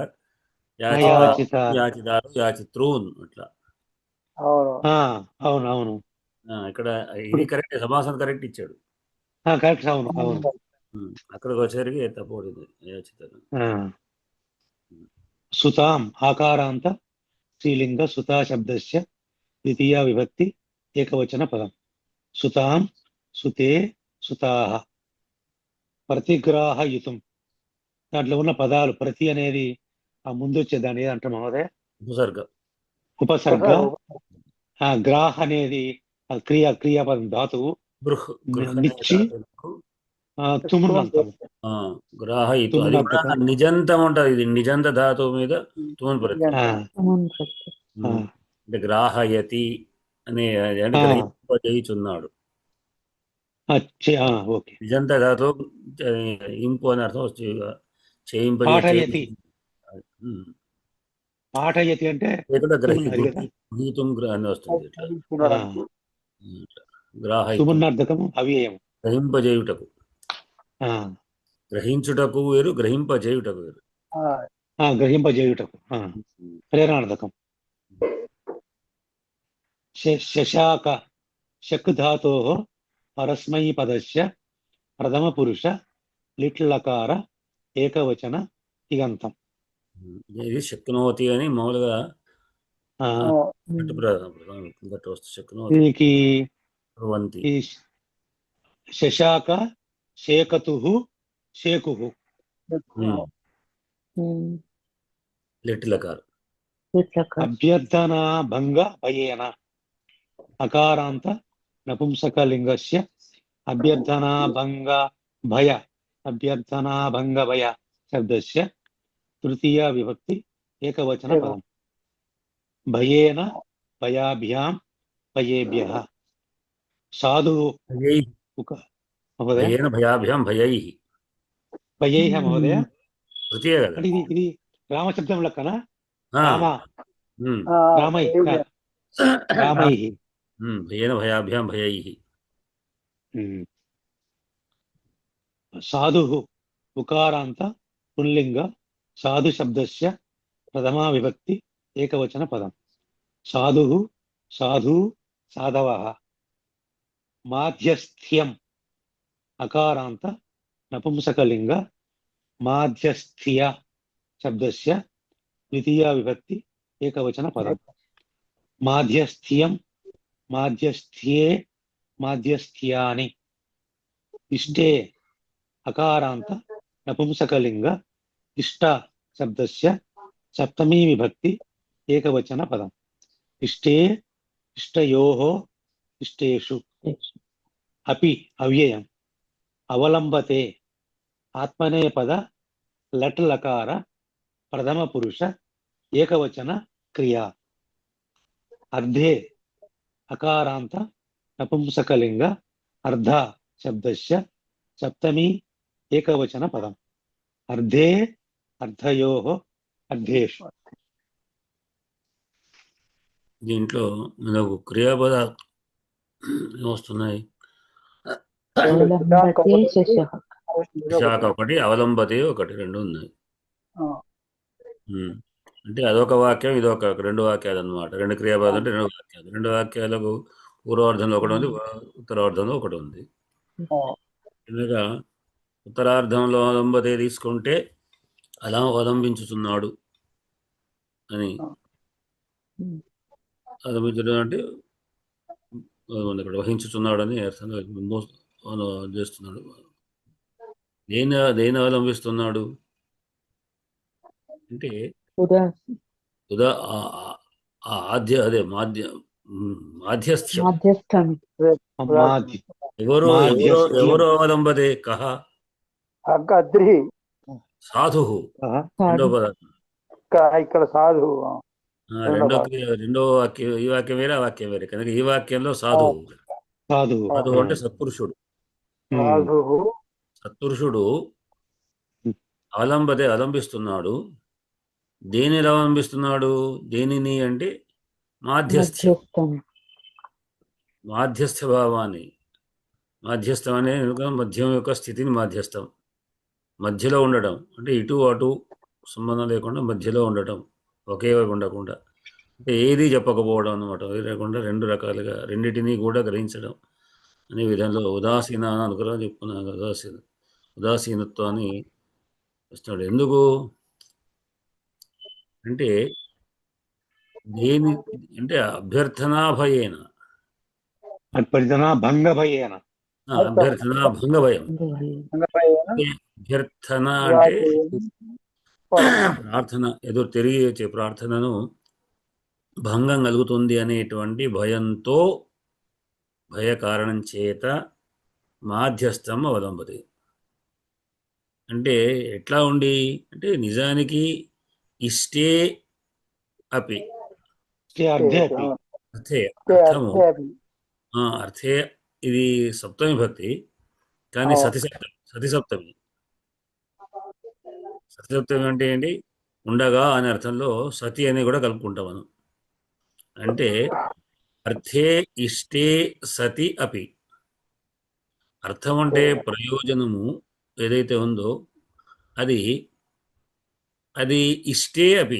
యాచిత. యాచితారు యాచిత్రూన్ అట్లా. అవును. అవును అవును. ఇక్కడ ఇది కరెక్ట్, సమాసం కరెక్ట్ ఇచ్చాడు. కరెక్ట్. అవును అవును. అక్కడికి వచ్చేసరికి తప్పబడింది యాచితారు. సుతాం ఆకారాంత స్త్రీలింగ సుతా శబ్దస్య ద్వితీయ విభక్తి ఏకవచన పదం. సుతాం సుతే సుతాః. ప్రతిగ్రాహయుతం. దాంట్లో ఉన్న పదాలు ప్రతి అనేది ఆ ముందు వచ్చేదాన్ని ఏదంటారు మహోదయ? ఉపసర్గ. ఉపసర్గ. గ్రాహ్ అనేది క్రియాపదం ధాతువు. నిచ్చి తుమునంతము. గ్రాహయితు అది కూడా నిజంతం ఉంటుంది. ఇది నిజంత ధాతువు మీద తుమన్ ప్రత్యయం. అంటే గ్రాహయతి అనే గ్రహింపజేయుచున్నాడు. ఓకే. నిజంత ధాతువు ఇంపు అని అర్థం పాఠయతి. పాఠయతి అంటే గ్రహీతుం అని వస్తుంది. సుమన్నార్థకము అవ్యయం. గ్రహింపజేయుటకు. గ్రహించుటకు వేరు, గ్రహింపజేయుటకు వేరు. గ్రహింపజేయుటకు ప్రేరణార్థకం. శశాక శక్ ధాతో పరస్మైపదస్య ప్రథమ పురుష లిట్లకార ఏకవచన తిగంతం. ఇది శక్నోతి అని మామూలుగా దీనికి శశాక శేకతు శేకు లిట్లకార. అభ్యర్థనా భంగ భయేన అకారాంత నపుంసకలింగస్య అభ్యర్థనా భంగ భయ అభ్యర్థనా భంగ భయ శబ్దస్య తృతీయ విభక్తి ఏకవచన పదం. భయేన భయాభ్యాం భయేభ్యః. సాధు భయేన భయాభ్యాం భయైః. భయైః మహోదయ. తృతీయ కదా ఇది రామశబ్దం లెక్కనా? రామైః. భయేన భయాభ్యాం భయైః. సాధు ఉకారాంత పుల్లింగ సాధు శబ్దస్య ప్రథమా విభక్తి ఏకవచన పదం. సాధు సాధు సాధవః. మాధ్యస్థ్యం అకారాంత నపుంసకలింగ మాధ్యస్థ్య శబ్దస్య ద్వితీయ విభక్తి ఏకవచన పదం. మాధ్యస్థ్యం మాధ్యస్థ్యే మాధ్యస్థ్యాని. ఇష్టే అకారాంత నపుంసకలింగ ఇష్ట శబ్దస్య సప్తమీ విభక్తి ఏకవచన పదం. ఇష్టే ఇష్టయోః ఇష్టేషు. అపి అవ్యయం. అవలంబతే ఆత్మనేపద లట్ లకార ప్రథమ పురుష ఏకవచన క్రియా. అర్ధే అకారాంత నపుంసకలింగ అర్ధ శబ్దస్య సప్తమీ ఏకవచన పదం. అర్ధే అర్ధయోః అర్ధేషు. దీంట్లో మనకు క్రియాపద ఏమొస్తున్నాయి? శాఖ ఒకటి, అవలంబతే ఒకటి, రెండు ఉన్నాయి. అంటే అదొక వాక్యం, ఇదొక రెండు వాక్యాలు అన్నమాట. రెండు క్రియాపదాలు అంటే రెండు వాక్యాలు. రెండు వాక్యాలకు పూర్వార్ధంలో ఒకటి ఉంది, ఉత్తరార్ధంలో ఒకటి ఉంది. కనుక ఉత్తరార్ధంలో అవలంబతే తీసుకుంటే అలా అవలంబించుతున్నాడు అని, అవలంబించడం అంటే ఇక్కడ వహించుతున్నాడని అర్థంగా చేస్తున్నాడు. దేని అవలంబిస్తున్నాడు అంటే ఉదాసి ఉదా ఆద్య అదే మాధ్యస్థ్యం. మాధ్యస్థమి మాది ఎవరు మాధ్యస్థ్యం. ఎవరు అవలంబతే కహ అద్రి సాధు రెండో పదార్థం. ఇక్కడ సాధు రెండో వాక్యం, ఈ వాక్యం వేరే ఆ వాక్యం వేరే కనుక ఈ వాక్యంలో సాధువు సాధువు సాధువు అంటే సత్పురుషుడు. సాధు సత్పురుషుడు అవలంబిస్తున్నాడు. దేనిని అవలంబిస్తున్నాడు? దేనిని అంటే మాధ్యస్థ్యం, మధ్యస్థమి మాధ్యస్థ భావాన్ని. మాధ్యస్థం అనే మధ్యం యొక్క స్థితిని మాధ్యస్థం, మధ్యలో ఉండడం అంటే ఇటు అటు సంబంధం లేకుండా మధ్యలో ఉండటం, ఒకే వైపు ఉండకుండా, అంటే ఏది చెప్పకపోవడం అనమాట. లేకుండా రెండు రకాలుగా రెండింటినీ కూడా గ్రహించడం అనే విధంలో ఉదాసీన అనుగ్రహం చెప్పుకున్నాను. ఉదాసీనత్వాన్ని వస్తాడు. ఎందుకు అంటే దేని అంటే అభ్యర్థనా భయేన, అభ్యర్థన భంగ భయేన, అభ్యర్థన భంగ భయం. అభ్యర్థన అంటే ప్రార్థన ఎదురు తిరిగి వచ్చే ప్రార్థనను భంగం కలుగుతుంది అనేటువంటి భయంతో, భయ కారణం చేత మాధ్యస్థం అవలంబతి. అంటే ఎట్లా ఉండి అంటే నిజానికి ఇష్టే అపి అర్థే అర్థము అర్థే ఇది సప్తమి భక్తి కానీ సతి సప్తమి అంటే ఏంటి? ఉండగా అనే అర్థంలో సతి అని కూడా కలుపుకుంటాం మనం. అంటే అర్థే ఇష్టే సతి అపి, అర్థం అంటే ప్రయోజనము ఏదైతే ఉందో అది ఇష్టే అపి,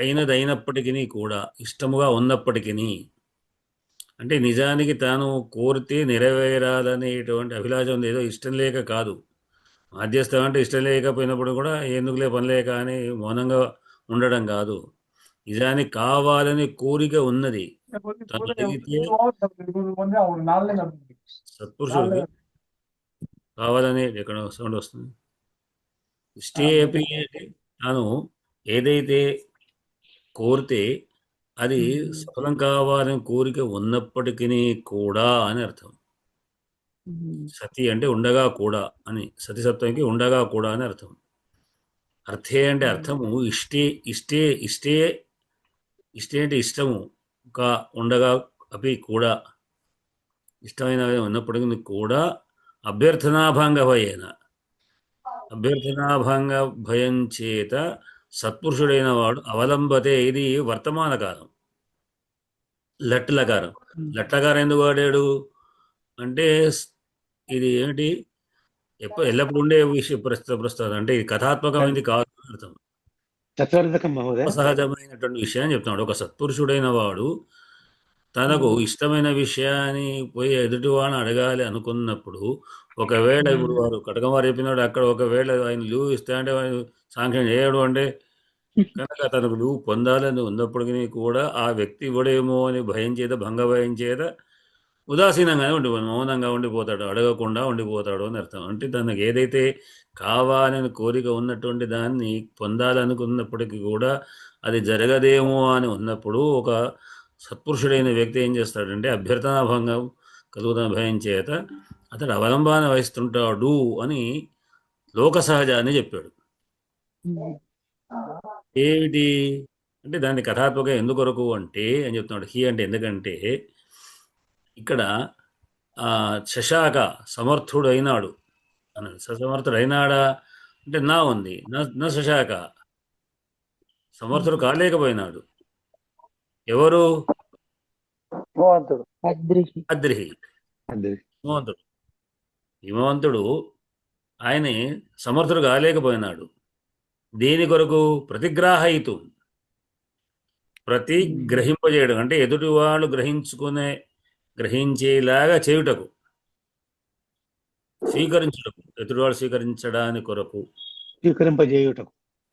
అయినదైనప్పటికీ కూడా, ఇష్టముగా ఉన్నప్పటికీ, అంటే నిజానికి తాను కోరితే నెరవేరాలనేటువంటి అభిలాషం ఏదో ఇష్టం లేక కాదు. మాధ్యస్థం అంటే ఇష్టం లేకపోయినప్పుడు కూడా ఎందుకులే పని లేక అని మౌనంగా ఉండడం కాదు. నిజానికి కావాలని కోరిక ఉన్నది. సత్పురుషుడికి కావాలని ఎక్కడ సౌండ్ వస్తుంది. ఇష్టే అపి అంటే తాను ఏదైతే కోరితే అది సఫలం కావాలని కోరిక ఉన్నప్పటికీ కూడా అని అర్థం. సతి అంటే ఉండగా కూడా అని, సతి సప్తమికి ఉండగా కూడా అని అర్థం. అర్థే అంటే అర్థము ఇష్టే అంటే ఇష్టము కా ఉండగా అపి కూడా, ఇష్టమైన ఉన్నప్పటికీ కూడా అభ్యర్థనాభంగ భయం చేత సత్పురుషుడైన వాడు అవలంబతే. ఇది వర్తమాన కాలం, లట్లకారం. లట్లకారం ఎందుకు వాడాడు అంటే ఇది ఏమిటి? ఎల్లప్పుడు ఉండే విషయం ప్రస్తుతం అంటే ఇది కథాత్మకమైనది కాదు అర్థం. సహజమైనటువంటి విషయాన్ని చెప్తున్నాడు. ఒక సత్పురుషుడైన వాడు తనకు ఇష్టమైన విషయాన్ని పోయి ఎదుటివాడిని అడగాలి అనుకున్నప్పుడు, ఒకవేళ ఇప్పుడు వారు కటకమారు చెప్పినాడు అక్కడ ఒకవేళ ఆయన లీవ్ ఇస్తే అంటే ఆయన సాంక్షన్ చేయడు అంటే కనుక తనకు లీవ్ పొందాలని ఉన్నప్పటికీ కూడా ఆ వ్యక్తి ఇవ్వడేమో అని భయం చేత, భంగ భయం చేత ఉదాసీనంగానే ఉండిపోతాడు, మౌనంగా ఉండిపోతాడు, అడగకుండా ఉండిపోతాడు అని అర్థం. అంటే తనకు ఏదైతే కావాలని కోరిక ఉన్నటువంటి దాన్ని పొందాలనుకున్నప్పటికీ కూడా అది జరగదేమో అని ఉన్నప్పుడు ఒక సత్పురుషుడైన వ్యక్తి ఏం చేస్తాడంటే అభ్యర్థనాభంగం కలుగుతున్న భయం చేత అతడు అవలంబన వహిస్తుంటాడు అని లోక సహజాన్ని చెప్పాడు. ఏమిటి అంటే దాన్ని కథాత్మక ఎందుకొరకు అంటే అని చెప్తున్నాడు. హి అంటే ఎందుకంటే ఇక్కడ శశాక సమర్థుడైనాడు అన్నాడు. సమర్థుడైనాడా అంటే నా ఉంది, నా శశాక సమర్థుడు కాలేకపోయినాడు. ఎవరు? అద్రిహి హిమవంతుడు ఆయన సమర్థుడు కాలేకపోయినాడు. దేని కొరకు? ప్రతిగ్రాహయితు, గ్రహింపజేయడం అంటే ఎదుటి వాళ్ళు గ్రహించేలాగా చేయుటకు, స్వీకరించుటకు, ఎదుటివాడు స్వీకరించడానికి కొరకు,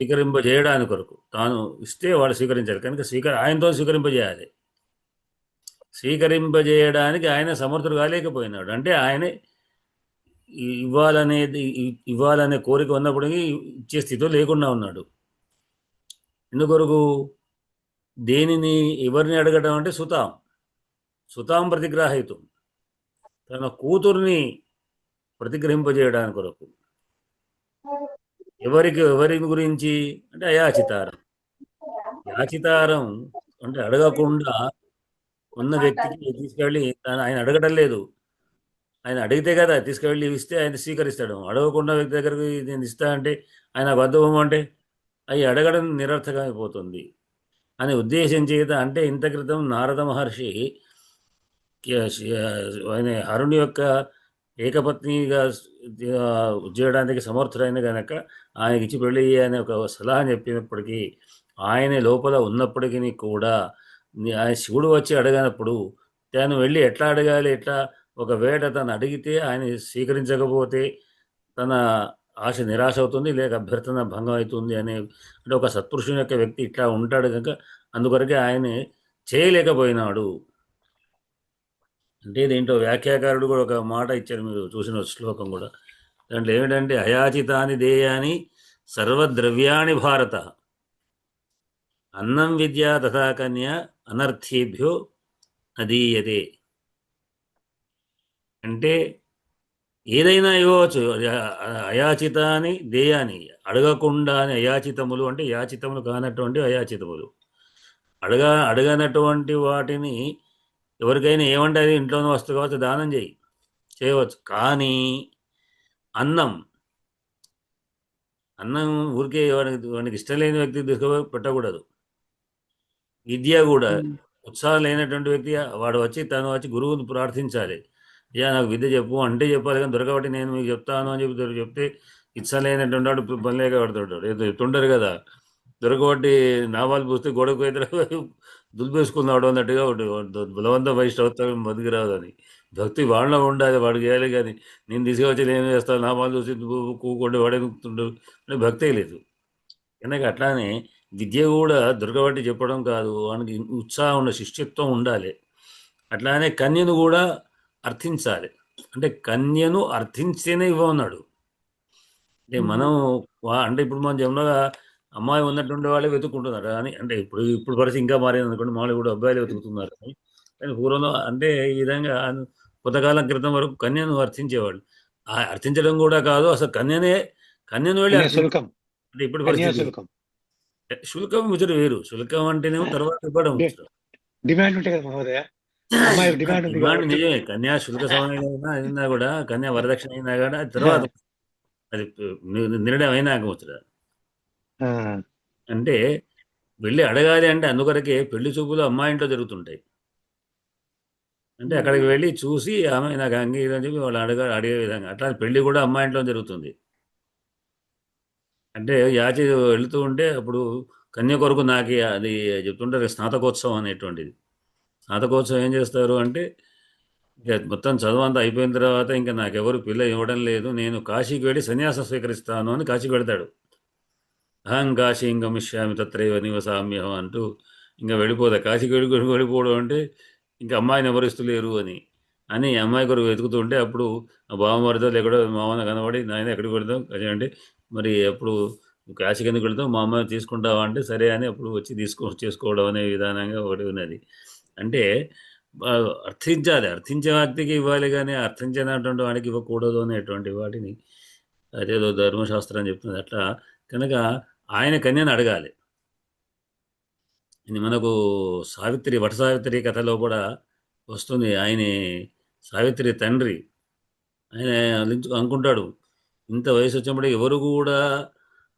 స్వీకరింపజేయడానికి కొరకు. తాను ఇస్తే వాడు స్వీకరించాలి కనుక ఆయనతో స్వీకరింపజేయాలి. స్వీకరింపజేయడానికి ఆయన సమర్థుడు కాలేకపోయినాడు. అంటే ఆయన ఇవ్వాలనే కోరిక ఉన్నప్పటికీ ఇచ్చే స్థితిలో లేకుండా ఉన్నాడు. ఎందుకొరకు? దేనిని ఎవరిని అడగడం అంటే సుతాం ప్రతిగ్రాహితం, తన కూతుర్ని ప్రతిగ్రహింపజేయడానికి కొరకు. ఎవరి గురించి అంటే అయాచితారం. యాచితారం అంటే అడగకుండా ఉన్న వ్యక్తికి తీసుకెళ్ళి ఆయన అడగడం లేదు. ఆయన అడిగితే కదా తీసుకెళ్ళి ఇస్తే ఆయన స్వీకరిస్తాడు. అడగకుండా వ్యక్తి దగ్గరికి నేను ఇస్తా అంటే ఆయన బద్ధం అంటే అవి అడగడం నిరర్థకమైపోతుంది అనే ఉద్దేశం చేత. అంటే ఇంత క్రితం నారద మహర్షి ఆయన హరుని యొక్క ఏకపత్నిగా చేయడానికి సమర్థుడైన కనుక ఆయనకి ఇచ్చి పెళ్ళి అనే ఒక సలహా చెప్పినప్పటికీ ఆయన లోపల ఉన్నప్పటికీ కూడా ఆయన శివుడు వచ్చి అడగనప్పుడు తను వెళ్ళి ఎట్లా అడగాలి, ఎట్లా ఒకవేళ తను అడిగితే ఆయన స్వీకరించకపోతే తన ఆశ నిరాశ అవుతుంది, లేక అభ్యర్థన భంగం అవుతుంది అనే అంటే ఒక సత్పురుషుని యొక్క వ్యక్తి ఇట్లా ఉంటాడు కనుక అందుకొరకే ఆయన చేయలేకపోయినాడు. అంటే దీంట్లో వ్యాఖ్యాకారుడు కూడా ఒక మాట ఇచ్చారు, మీరు చూసిన శ్లోకం కూడా. దాంట్లో ఏమిటంటే అయాచితాని దేయాని సర్వద్రవ్యాణి భారత అన్నం విద్యా తథా కన్య అనర్థేభ్యో అదీయతే. అంటే ఏదైనా ఇవ్వచ్చు. అయాచితాని దేయాని అడగకుండా అయాచితములు అంటే యాచితములు కానటువంటి అయాచితములు, అడగనటువంటి వాటిని ఎవరికైనా ఏమంటే అది ఇంట్లోనే వస్తు కావచ్చు దానం చేయవచ్చు. కానీ అన్నం ఊరికే వానికి ఇష్టం లేని వ్యక్తికి తీసుకుపోయి పెట్టకూడదు. విద్య కూడా ఉత్సాహం లేనటువంటి వ్యక్తి తను వచ్చి గురువుని ప్రార్థించాలి. అయ్యా నాకు విద్య చెప్పు అంటే చెప్పాలి, కానీ దొరకబట్టి నేను మీకు చెప్తాను అని చెప్తే ఇష్టం లేనటువంటి వాడు పని లేక పడుతుంటాడు. చెప్తుంటారు కదా, దొరకబట్టి నావాలు పూస్తే గొడవకు అయితే దులిపేసుకున్నాడు అన్నట్టుగా ఒకటి బలవంత వైష్ణవత్వం బతికి రాదు అని. భక్తి వాళ్ళలో ఉండాలి, వాడు చేయాలి. కానీ నేను తీసుకొచ్చి నేను చేస్తాను నామాలు చూసి కూకుంటే వాడే నొక్కుతుండు అంటే భక్తే లేదు. కనుక అట్లానే విద్య కూడా దొరకబట్టి చెప్పడం కాదు, వానికి ఉత్సాహం ఉండాలి, శిష్యత్వం ఉండాలి. అట్లానే కన్యను కూడా అర్థించాలి. అంటే కన్యను అర్థించేనే ఇవ్వన్నాడు. అంటే మనం అంటే ఇప్పుడు మనం జనరల్గా అమ్మాయి ఉన్నటువంటి వాళ్ళే వెతుక్కుంటున్నారు కానీ, అంటే ఇప్పుడు పరిస్థితి ఇంకా మారింది అనుకోండి, మామూలు కూడా అబ్బాయిలు వెతుకుతున్నారు. కానీ పూర్వంలో అంటే ఈ విధంగా కొంతకాలం క్రితం వరకు కన్యను అర్థించేవాళ్ళు. అర్థించడం కూడా కాదు, అసలు కన్యను వెళ్ళి అంటే ఇప్పుడు పరిస్థితి శుల్కం ముచ్చట వేరు. శుల్కం అంటేనేమో తర్వాత ఇవ్వడం డిమాండ్ ఉంటాయి కదా మహోదయ. డిమాండ్ నిజమే. కన్యా శుల్క సమయం అయినా కూడా, కన్యా వరదక్షిణ అయినా కూడా తర్వాత అది నిర్ణయం అయినాక ముచ్చట. అంటే వెళ్ళి అడగాలి అంటే అందుకొరకే పెళ్లి చూపులు అమ్మాయి ఇంట్లో జరుగుతుంటాయి. అంటే అక్కడికి వెళ్ళి చూసి ఆమె నాకు అంగీకరణ చెప్పి వాళ్ళు అడిగే విధంగా అట్లా పెళ్లి కూడా అమ్మాయి ఇంట్లో జరుగుతుంది. అంటే యాచి వెళుతూ ఉంటే అప్పుడు కన్య కొరకు నాకు అది చెప్తుంటారు స్నాతకోత్సవం అనేటువంటిది. స్నాతకోత్సవం ఏం చేస్తారు అంటే ఇక మొత్తం చదువు అంతా అయిపోయిన తర్వాత ఇంకా నాకెవరు పిల్ల ఇవ్వడం లేదు, నేను కాశీకి వెళ్ళి సన్యాసం స్వీకరిస్తాను అని కాశీకి వెళ్తాడు. అహం కాశీం గమిష్యామి తత్రైవ నివసామ్యహం అంటూ ఇంకా కాశీకి వెళ్ళిపోవడం అంటే ఇంకా అమ్మాయిని ఎవరిస్తలేరు అని అమ్మాయి కొరకు వెతుకుతుంటే అప్పుడు ఆ బావమరితో లేకుండా మామూలు కనబడి నాయన ఎక్కడికి వెళ్తాం అంటే మరి అప్పుడు కాశీకి ఎందుకు వెళ్తాం, మా అమ్మాయి తీసుకుంటావా అంటే సరే అని అప్పుడు వచ్చి చేసుకోవడం అనే విధానంగా ఒకటి ఉన్నది. అంటే అర్థించాలి, అర్థించే వ్యక్తికి ఇవ్వాలి, కానీ అర్థించినటువంటి వాడికి ఇవ్వకూడదు అనేటువంటి వాటిని అదేదో ధర్మశాస్త్రం చెప్తుంది. అట్లా కనుక ఆయన కన్యను అడగాలి. ఇది మనకు వట సావిత్రి కథలో కూడా వస్తుంది. ఆయన సావిత్రి తండ్రి ఆయన అనుకుంటాడు, ఇంత వయసు వచ్చినప్పుడు ఎవరు కూడా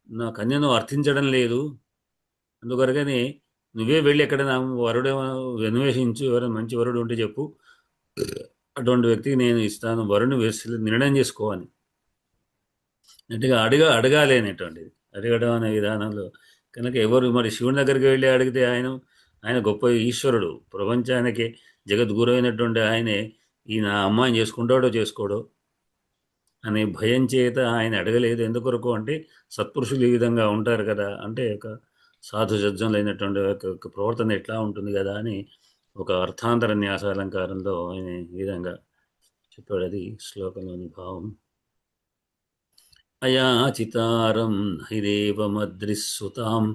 నా కన్యను అర్థించడం లేదు, అందుకొరకని నువ్వే వెళ్ళి ఎక్కడైనా వరుడు అన్వేషించు, ఎవరైనా మంచి వరుడు ఉంటే చెప్పు, అటువంటి వ్యక్తికి నేను ఇస్తాను, వరుణ్ణి నిర్ణయం చేసుకోవాలి అన్నట్టుగా అడగాలి అనేటువంటిది. అడగడం అనే విధానంలో కనుక ఎవరు మరి శివుని దగ్గరికి వెళ్ళి అడిగితే ఆయన గొప్ప ఈశ్వరుడు, ప్రపంచానికి జగద్గురు అయినటువంటి ఆయనే ఈ నా అమ్మాయిని చేసుకుంటాడో చేసుకోడో అనే భయం చేత ఆయన అడగలేదు. ఎందుకొరకు అంటే సత్పురుషులు ఈ విధంగా ఉంటారు కదా, అంటే ఒక సాధు సజ్జనులైనటువంటి ప్రవర్తన ఎట్లా ఉంటుంది కదా అని ఒక అర్థాంతర న్యాస అలంకారంలో ఆయన ఈ విధంగా చెప్పాడు. అది శ్లోకంలోని భావం. అయాచితారం హైదేవమద్రిస్సుతాం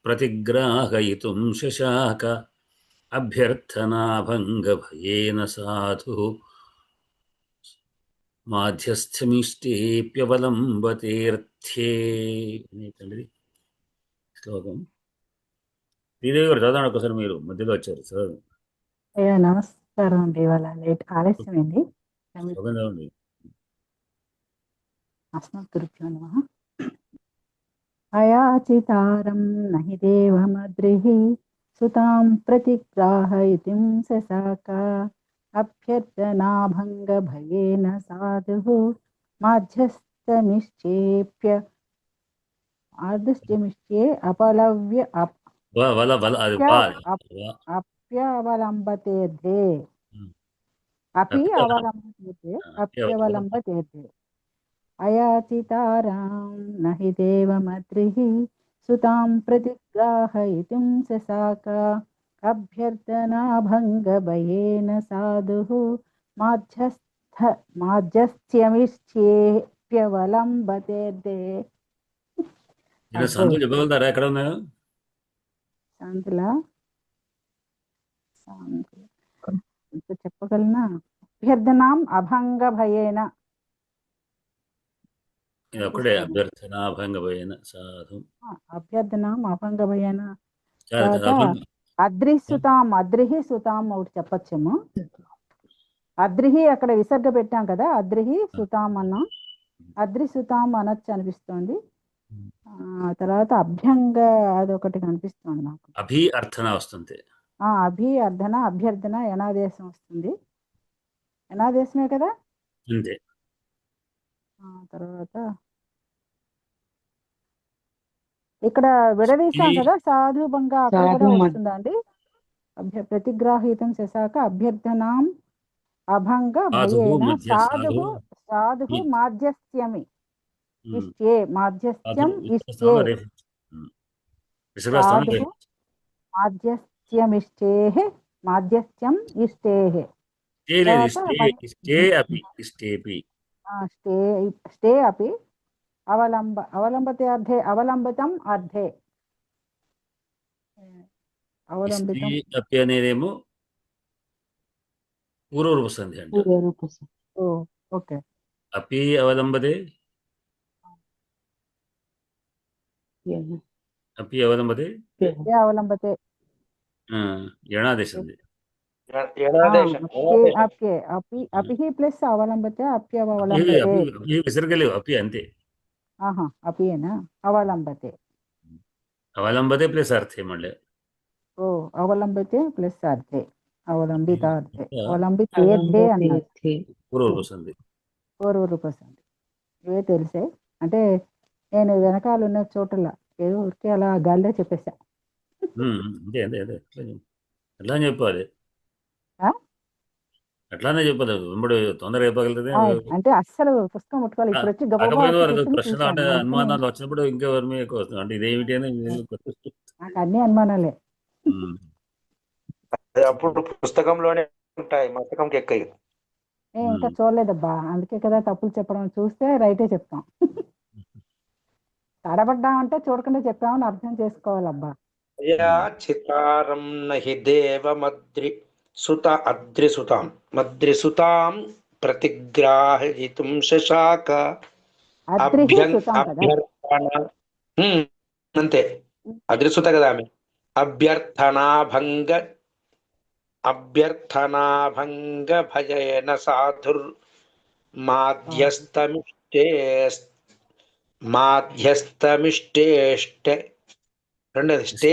ప్రతిగ్రాహయితుం శశాక అభ్యర్థనాభంగభయేన సాధు మాధ్యస్థమిష్టేప్యవలంబతేర్థ్యే అనేటువంటిది శ్లోకం. శ్రీదేవి గారు చదవండి ఒకసారి, మీరు మధ్యలో వచ్చారు, చదవండి. అయ్యా నమస్కారం అండి, ఇవాళ లేట్ ఆలస్యమైంది. శ్లోకం చదవండి. అస్మద్గురుభ్యో నమః. అయాచితారం నహి దేవమద్రిః సుతాం ప్రతిగ్రాహయితుం శశాక అభ్యర్థనాభంగభయేన సాధుః మాధ్యస్థమిశ్చేప్య అపలవ్య అప్యవలంబతేర్థే అప్యవలంబతేర్థే అయాచితారాం నహి దేవమద్రిః సుతాం ప్రతిగ్రాహయితుం శశాక అభ్యర్థనాభంగభయేన సాధుః మాధ్యస్థ్యమిశ్చేప్యవలంబతేర్థే. సందులు చెప్పగలుగుతారా ఎక్కడ ఉన్నాయో? శాంతులా చెప్పగలనా? అభ్యర్థనాం అభంగభయేన, ఇది ఒకటే, అభ్యర్థనాభంగభయేన సాధు. అభ్యర్థనాం అభంగభయేన. అద్రిసుతాం, అద్రిహి సుతాం ఒకటి చెప్పచ్చేమో. అద్రిహి అక్కడ విసర్గ పెట్టాం కదా, అద్రిహి సుతాం అన్నాం, అద్రి సుతాం అనొచ్చు అనిపిస్తోంది. తర్వాత అభ్యంగ అదొకటి కనిపిస్తుంది నాకు. అభి అర్థన వస్తుంది. అభి అర్థన, అభ్యర్థన యనాదేశం వస్తుంది. యనాదేశమే కదా అంతే. తర్వాత ఇక్కడ విడదీసాం కదా, సాధుభంగా అక్కడ కూడా వస్తుందా అండి? ప్రతిగ్రాహితం శశాక అభ్యర్థనాం అభంగ భయేన సాధుః సాధుః మాధ్యస్థ్యమి ఇష్టే, మాధ్యస్థ్యం ఇష్టే, సాధుః మాధ్యస్థ్యమిష్టేః, మాధ్యస్థ్యం ఇష్టేః. స్టే అపి అవలంబతే అర్థే, అవలంబితం అర్థే. అవలంబితం అనేదేమో పూర్వరూప సంధి అంటే. ఓకే. అపి అవలంబతే, అపి అవలంబతే అవలంబతే యణాదేశంది. అపి ప్లస్ అవలంబతే అప్యవలంబతే. విసర్గలేవు, అపి అంతే. అపియేనా? అవలంబతే, అవలంబతే ప్లస్ అర్థే మళ్ళీ. అవలంబతే ప్లస్ అర్థే, అవలంబితార్థే, అవలంబితేర్థే అన్నారు. పూర్వరూప సంధి. పూర్వరూప సంధి ఇవే తెలిసే, అంటే నేను వెనకాల ఉన్న చోటల ఏదో ఊరికే అలా గాల్లో చెప్పేసా. అంతే అంతే అదే అట్లా చెప్పాలి, అట్లానే చెప్పాలి. వెంబడి తొందరగా చెప్పగలుగుతుంది అంటే అస్సలు పుస్తకం ముట్టుకోవాలి. ఇప్పుడు వచ్చి ప్రశ్నలు అంటే అనుమానాలు వచ్చినప్పుడు ఇంకా ఎక్కువ వస్తుంది. అంటే ఇదేమిటి అని నాకు అన్ని అనుమానాలే. అప్పుడు పుస్తకంలోనే ఉంటాయి, పుస్తకంకి ఎక్కయి. ఇంకా చూడలేదబ్బా, అందుకే కదా తప్పులు చెప్పడం. చూస్తే రైటే చెప్తాం. తడబడ్డామంటే చూడకుండా చెప్పామని అర్థం చేసుకోవాలబ్బా. చితారం నహి దేవమద్రి సుత అద్రిసుతాం మద్రిసుతాం ప్రతిగ్రాహయితుం శశాక అంతే. అద్రిసుత కదా ఆమె. అభ్యర్థనాభంగ భయేన సాధుర్ మాధ్యస్థమిష్టేష్టే రెండోది స్టే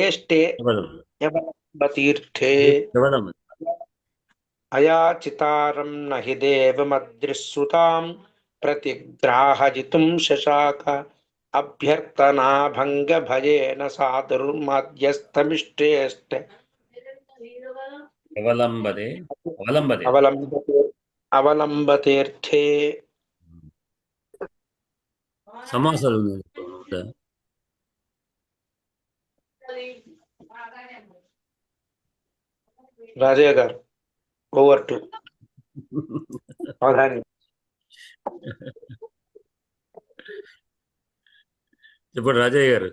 తీర్థే. అయాచితారం నహి దేవమద్రిస్సుతాం ప్రతిగ్రాహయితుం శశాక అభ్యర్థనాభంగ భయేన సాధుర్మధ్యస్థమిష్టేష్టే. అవలంబతేర్థే. సమాసాలు రాజయ్య గారు ఓవర్ టు అవధాని. చెప్పండి రాజయ్య గారు.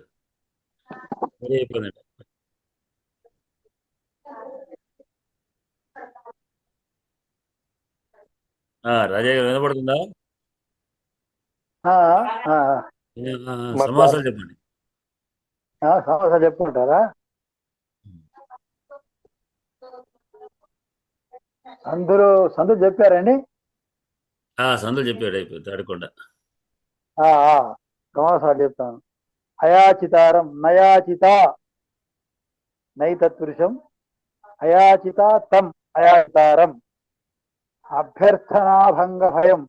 సరే అయిపోయిందండి. రాజయ్య గారు వినపడుతుందా? సమాసాలు చెప్పండి. సమాసాలు చెప్పుకుంటారా? సందులు చెప్పారండి. సందులు చెప్పాడు అయిపోయింది అడగకుండా. సమాసాలు చెప్తాను. అయాచితారం నయాచిత నైతత్పురుషం, అయాచిత తం అయాచితారం, అభ్యర్థనాభంగ భయం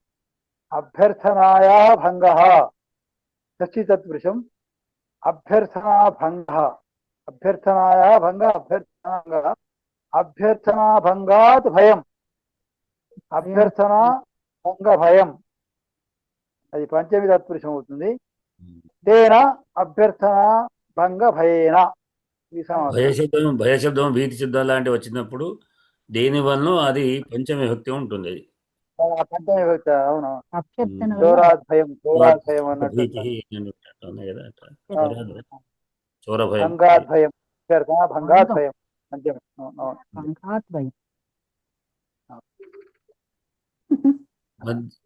అభ్యర్థనాయా భంగ షష్ఠీ తత్పురుషం, అభ్యర్థనాభంగ అభ్యర్థనాయా భంగ అభ్యర్థనాంగ అభ్యర్థనాభంగాత్ భయం అభ్యర్థనా భంగ భయం, అది పంచమి తత్పురుషం అవుతుంది. తేన అభ్యర్థన భంగ భయేన. భయశబ్దం భీతి శబ్దం లాంటివి వచ్చినప్పుడు దేని వల్ల అది పంచమి విభక్తి ఉంటుంది. అది పంచమి విభక్తి. అవును. అభ్యర్థన చోరాద్భయం చోరాద్భయం అన్నట్టు. చోరభయం భంగాద్భయం అభ్యర్థన భంగాద్భయం పంచమి. భంగాద్భయం.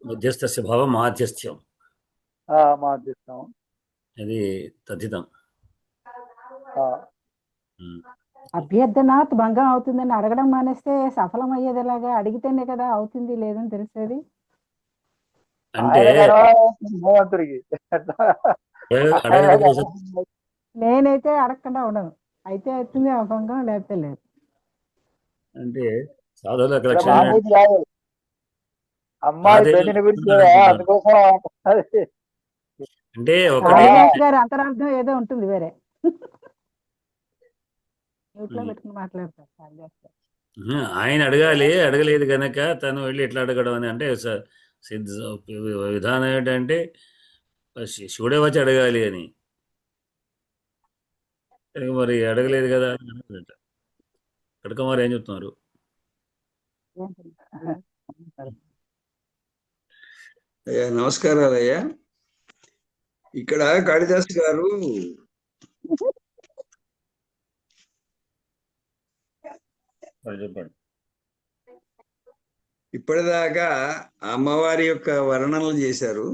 మధ్యస్థస్య భావం మాధ్యస్థ్యం. మాధ్యస్థం అది తథితం. అభ్యర్థనాత్ భంగం అవుతుందని అడగడం మానేస్తే సఫలం అయ్యేది ఎలాగా? అడిగితేనే కదా అవుతుంది లేదని తెలిసేది. అంటే నేనైతే అడగకుండా ఉండను. అయితే అవుతుంది ఆ భంగం, లేకపోతే లేదు. అంటే సాధువుల లక్షణం అమ్మాయి పెళ్లిని గురించి అందుకోసం అంటే గారి అంతరార్థం ఏదో ఉంటుంది వేరే. పెట్టుకుని మాట్లాడతారు. ఆయన అడగలేదు కనుక తను వెళ్ళి ఎట్లా అడగడం అని. అంటే విధానం ఏంటంటే శివుడే వచ్చి అడగాలి అని. మరి అడగలేదు కదా కనుక మరి ఏం చెప్తున్నారు? అయ్యా నమస్కారాలు అయ్యా. ఇక్కడ కాళిదాస్ గారు ఇప్పటిదాకా అమ్మవారి యొక్క వర్ణనలు చేశారు.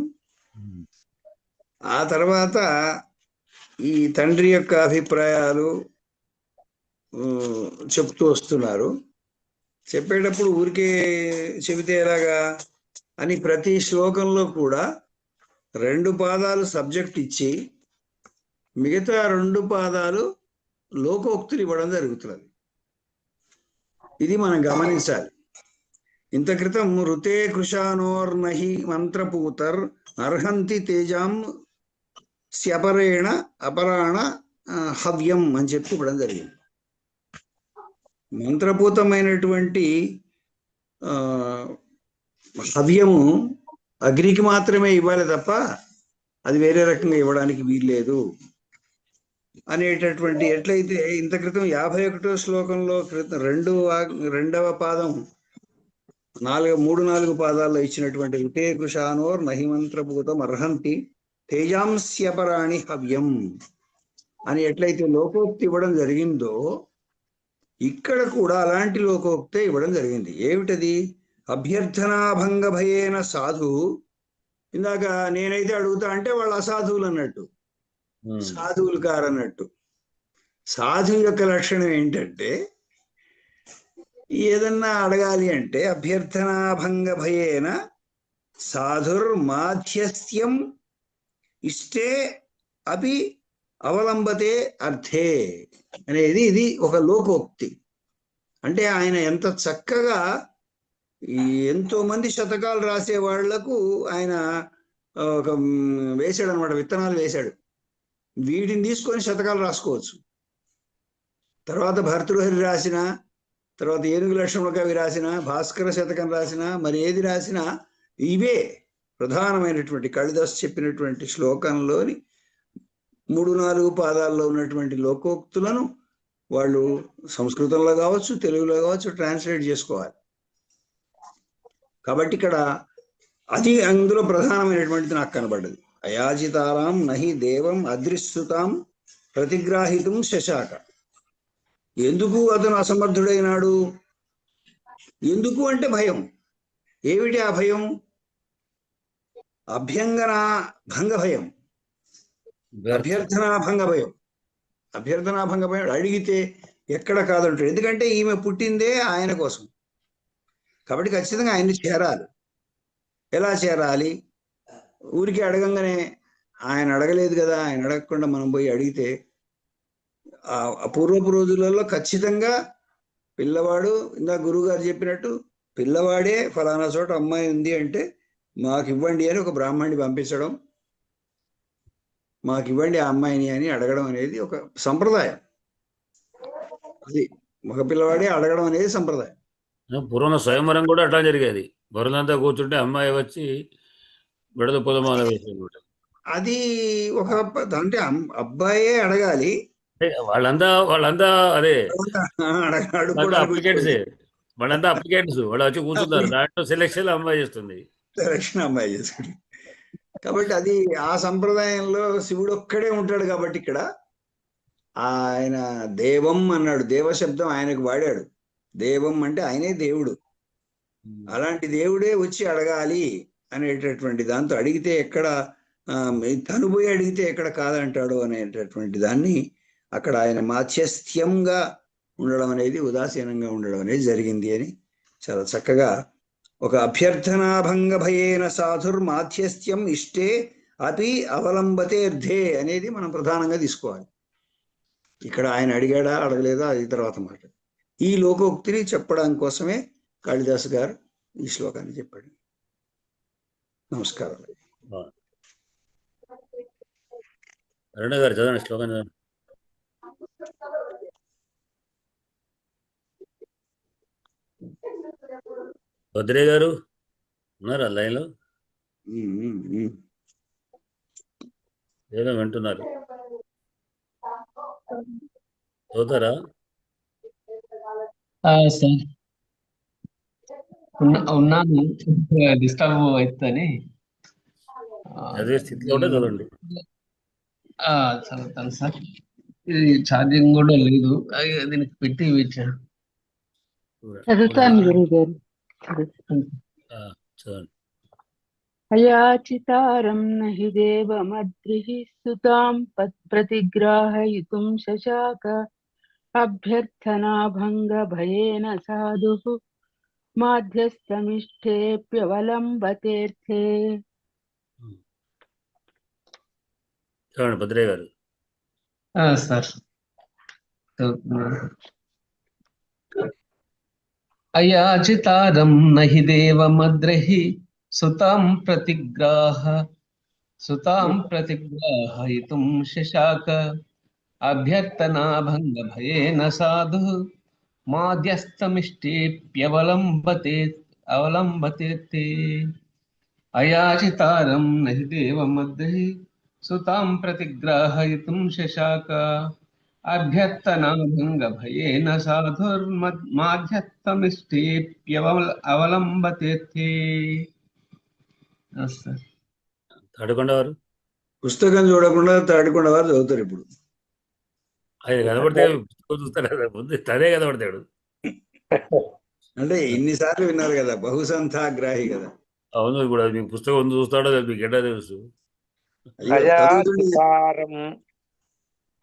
ఆ తర్వాత ఈ తండ్రి యొక్క అభిప్రాయాలు చెప్తూ వస్తున్నారు. చెప్పేటప్పుడు ఊరికే చెబితే ఎలాగా అని ప్రతి శ్లోకంలో కూడా 2 పాదాలు సబ్జెక్ట్ ఇచ్చి మిగతా 2 పాదాలు లోకోక్తులు ఇవ్వడం జరుగుతున్నది. ఇది మనం గమనించాలి. ఇంత క్రితం ఋతే కృషానోర్నహి మంత్రపూతర్ అర్హంతి తేజాం స్యపరేణ అపరాణ హవ్యం అని చెప్పి ఇవ్వడం జరిగింది. మంత్రపూతమైనటువంటి హవ్యము అగ్నికి మాత్రమే ఇవ్వాలి తప్ప అది వేరే రకంగా ఇవ్వడానికి వీల్లేదు అనేటటువంటి, ఎట్లయితే ఇంత క్రితం 51వ శ్లోకంలో రెండవ పాదం 3-4 పాదాల్లో ఇచ్చినటువంటి ఋతే కృషానోర్ నహిమంత్రభూతం అర్హంతి తేజాంస్యపరాణి హవ్యం అని ఎట్లయితే లోకోక్తి ఇవ్వడం జరిగిందో ఇక్కడ కూడా అలాంటి లోకోక్తే ఇవ్వడం జరిగింది. ఏమిటది? అభ్యర్థనాభంగ భయేన సాధు. ఇందాక నేనైతే అడుగుతా అంటే వాళ్ళు అసాధువులు అన్నట్టు, సాధువులు కారన్నట్టు. సాధు యొక్క లక్షణం ఏంటంటే ఏదన్నా అడగాలి అంటే అభ్యర్థనాభంగ భయేన సాధుర్మాధ్యస్థ్యం ఇష్టే అపి అవలంబతే అర్థే అనేది ఇది ఒక లోకోక్తి. అంటే ఆయన ఎంత చక్కగా ఎంతో మంది శతకాలు రాసే వాళ్లకు ఆయన ఒక వేశాడు అనమాట, విత్తనాలు వేశాడు. వీటిని తీసుకొని శతకాలు రాసుకోవచ్చు. తర్వాత భర్తృహరి రాసిన, తర్వాత ఏనుగు లక్ష్మణ కవి రాసిన, భాస్కర శతకం రాసిన, మరి ఏది రాసినా ఇవే ప్రధానమైనటువంటి కాళిదాసు చెప్పినటువంటి శ్లోకంలోని 3-4 పాదాల్లో ఉన్నటువంటి లోకోక్తులను వాళ్ళు సంస్కృతంలో కావచ్చు, తెలుగులో కావచ్చు ట్రాన్స్లేట్ చేసుకోవాలి. కాబట్టి ఇక్కడ అది అందులో ప్రధానమైనటువంటిది నాకు కనబడ్డది. అయాచితారాం నహి దేవం అదృశ్యుతాం ప్రతిగ్రాహితం శశాక. ఎందుకు అతను అసమర్థుడైనాడు? ఎందుకు అంటే భయం. ఏమిటి ఆ భయం? అభ్యంగన భంగ భయం, అభ్యర్థనా భంగ భయం. అభ్యర్థనా భంగ భయం అడిగితే ఎక్కడ కాదంటాడు. ఎందుకంటే ఈమె పుట్టిందే ఆయన కోసం, కాబట్టి ఖచ్చితంగా ఆయన్ని చేరాలి. ఎలా చేరాలి? ఊరికి అడగంగానే ఆయన అడగలేదు కదా, ఆయన అడగకుండా మనం పోయి అడిగితే ఆ పూర్వపు రోజులలో ఖచ్చితంగా పిల్లవాడు, ఇందా గురువు గారు చెప్పినట్టు, పిల్లవాడే ఫలానా చోట అమ్మాయి ఉంది అంటే మాకు ఇవ్వండి అని ఒక బ్రాహ్మణ్ణి పంపించడం, మాకు ఇవ్వండి ఆ అమ్మాయిని అని అడగడం అనేది ఒక సంప్రదాయం. అది మగ పిల్లవాడే అడగడం అనేది సంప్రదాయం. పూర్వం స్వయంవరం కూడా అట్లా జరిగేది. వరులంతా కూర్చుంటే అమ్మాయి వచ్చి విడద పొలమాల వేసేది. అది ఒక అంటే అబ్బాయే అడగాలి. వాళ్ళంతా అదే అప్లికెంట్స్. వాళ్ళంతా అప్లికెంట్స్. వాళ్ళు వచ్చి కూర్చున్నారు, దాంట్లో సెలెక్షన్ అమ్మాయి చేస్తుంది. సెలక్షన్ అమ్మాయి చేస్తుంది. కాబట్టి అది ఆ సంప్రదాయంలో శివుడు ఒక్కడే ఉంటాడు. కాబట్టి ఇక్కడ ఆయన దేవం అన్నాడు, దేవశబ్దం ఆయనకు వాడాడు. దేవం అంటే ఆయనే దేవుడు. అలాంటి దేవుడే వచ్చి అడగాలి అనేటటువంటి దాంతో అడిగితే ఎక్కడ తను పోయి అడిగితే ఎక్కడ కాదంటాడు అనేటటువంటి దాన్ని అక్కడ ఆయన మాధ్యస్థ్యంగా ఉండడం అనేది, ఉదాసీనంగా ఉండడం అనేది జరిగింది అని చాలా చక్కగా ఒక అభ్యర్థనాభంగ భయేన సాధుర్మాధ్యస్థ్యం ఇష్టే అపి అవలంబతేర్థే అనేది మనం ప్రధానంగా తీసుకోవాలి. ఇక్కడ ఆయన అడిగాడా అడగలేదా అది తర్వాత మాట. ఈ లోకోక్తిని చెప్పడం కోసమే కాళిదాసు గారు ఈ శ్లోకాన్ని చెప్పాడు. నమస్కారం. అరుణ గారు చదవండి శ్లోకం చదవండి. భద్రే గారు ఉన్నారా లైన్లో? ఏదో వింటున్నారు, చదువుతారా? సార్ ఉన్నాను, డిస్టర్బ్ అవుతుందని చదివే స్థితిలో ఉంటే చదవండి. చదువుతాను సార్. ఇది ఛార్జింగ్ కూడా లేదు, దీనికి పెట్టి ఇచ్చాను. చదువుతాను గురువు గారు. చదవండి. అయాచితారం నహి దేవమద్రిః సుతాం ప్రతిగ్రాహయితుం శశాక అభ్యర్థనాభంగ భయేన సాధుః మాధ్యస్థమిష్ఠేప్యవలంబతేర్థే. చూడండి భద్రయ్య గారు. సార్ అయాచితారం నహి దేవమద్రిః సుతాం ప్రతిగ్రాహయితుం శశాక అభ్యర్థనాభంగ భయేన సాధుః మాధ్యస్థమిష్ఠేప్యవలంబతే. అయాచితారం నహి దేవమద్రిః సుతాం ప్రతిగ్రాహయితుం శశాక అభ్యర్థనాభంగ భయేన సాధుర్మాధ్యస్థమిష్ఠేప్యవలంబతే. తాడికొండవారు పుస్తకం చూడకుండా తాడికొండవారు చదువుతారు. ఇప్పుడు ఆయన కనబడితే పుస్తకం చూస్తాడు కదా, ముందు తనే కనబడతాడు. అంటే ఇన్నిసార్లు విన్నారు కదా, బహుసంథాగ్రాహి కదా. అవును, ఇప్పుడు మీకు పుస్తకం ముందు చూస్తాడో మీకు ఎట్లా తెలుసు?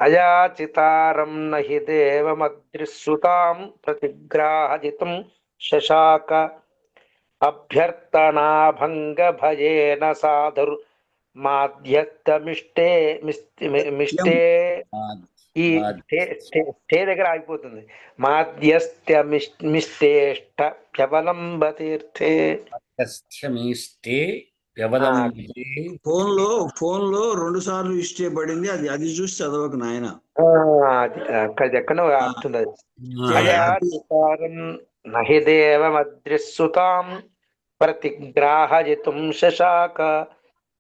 అయాచితారం నహి దేవమద్రిః ప్రతిగ్రాహయితుం శశాక అభ్యర్థనాభంగ భయేన సాధుర్ మాధ్యస్థమిష్టే ఈ స్టే దగ్గర ఆగిపోతుంది. మాధ్యస్థమిష్టేష్టవలంబతీర్థే. ఫోన్ లో 2 సార్లు ఇష్టే పడింది, అది చూసి చదవకు నాయన. అది ఎక్కడ వస్తుంది. అయాచితారం నహి దేవమద్రిః సుతాం ప్రతిగ్రాహయితుం శశాక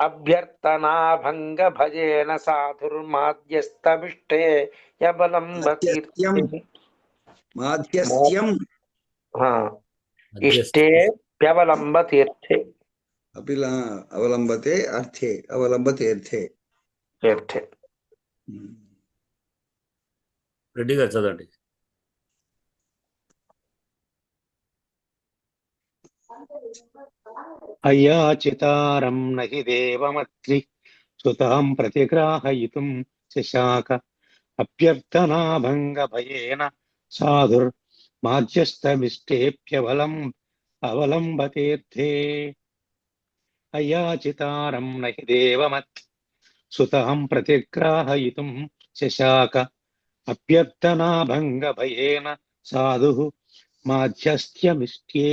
అభ్యర్థనాభంగ భజేన సాధుర్మాద్యస్తమిష్టే యబలంబతీర్థే మాధ్యస్థ్యం ఇష్టే ప్యవలంబతీర్థే అవలంబతే అర్థే అవలంబతీర్థే. తీర్థే. రెడ్డి గారు చదవండి. అయాచితారం నహి దేవమత్రి సుతాం ప్రతిగ్రాహయితుం శశాక అభ్యర్థనాభంగ భయేన సాధుర్ మాధ్యస్థమిష్టేప్యవలం అవలంబతీర్థే. అయాచితారం నహి దేవమత్ సుతాం ప్రతిగ్రాహయితుం శశాక అభ్యర్థనాభంగ భయేన సాధు మాధ్యస్థ్యమిష్ట్యే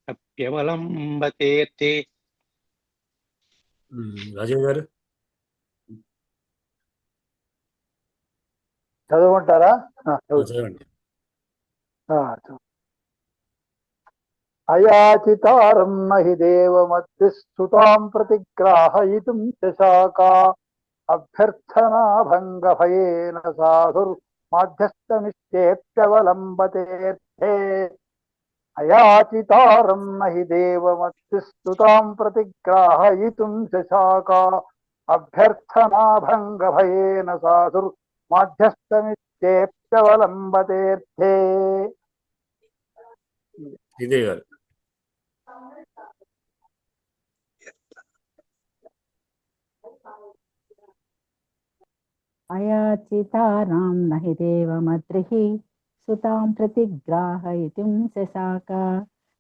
అప్యవలంబతేర్తే. రాజీవ్ గారు చదవమంటారా? చదవండి. అయాచితారం నహి దేవమద్దిస్తుతాం ప్రతిగ్రాహయితుం శశాకా అభ్యర్థనాభంగ భయేన సాధుర్ మాధ్యస్థమిష్టేప్యవలంబతేర్థే. అయాచితారం నహి దేవమద్దిస్తుతాం ప్రతిగ్రాహయితుం శశాకా అభ్యర్థనాభంగ భయేన సాధుర్ మాధ్యస్థమిష్టేప్యవలంబతేర్థే. ఇదే గారు అయాచితారాం నహి దేవమద్రిహి సుతాం ప్రతిగ్రాహయితుం శశాక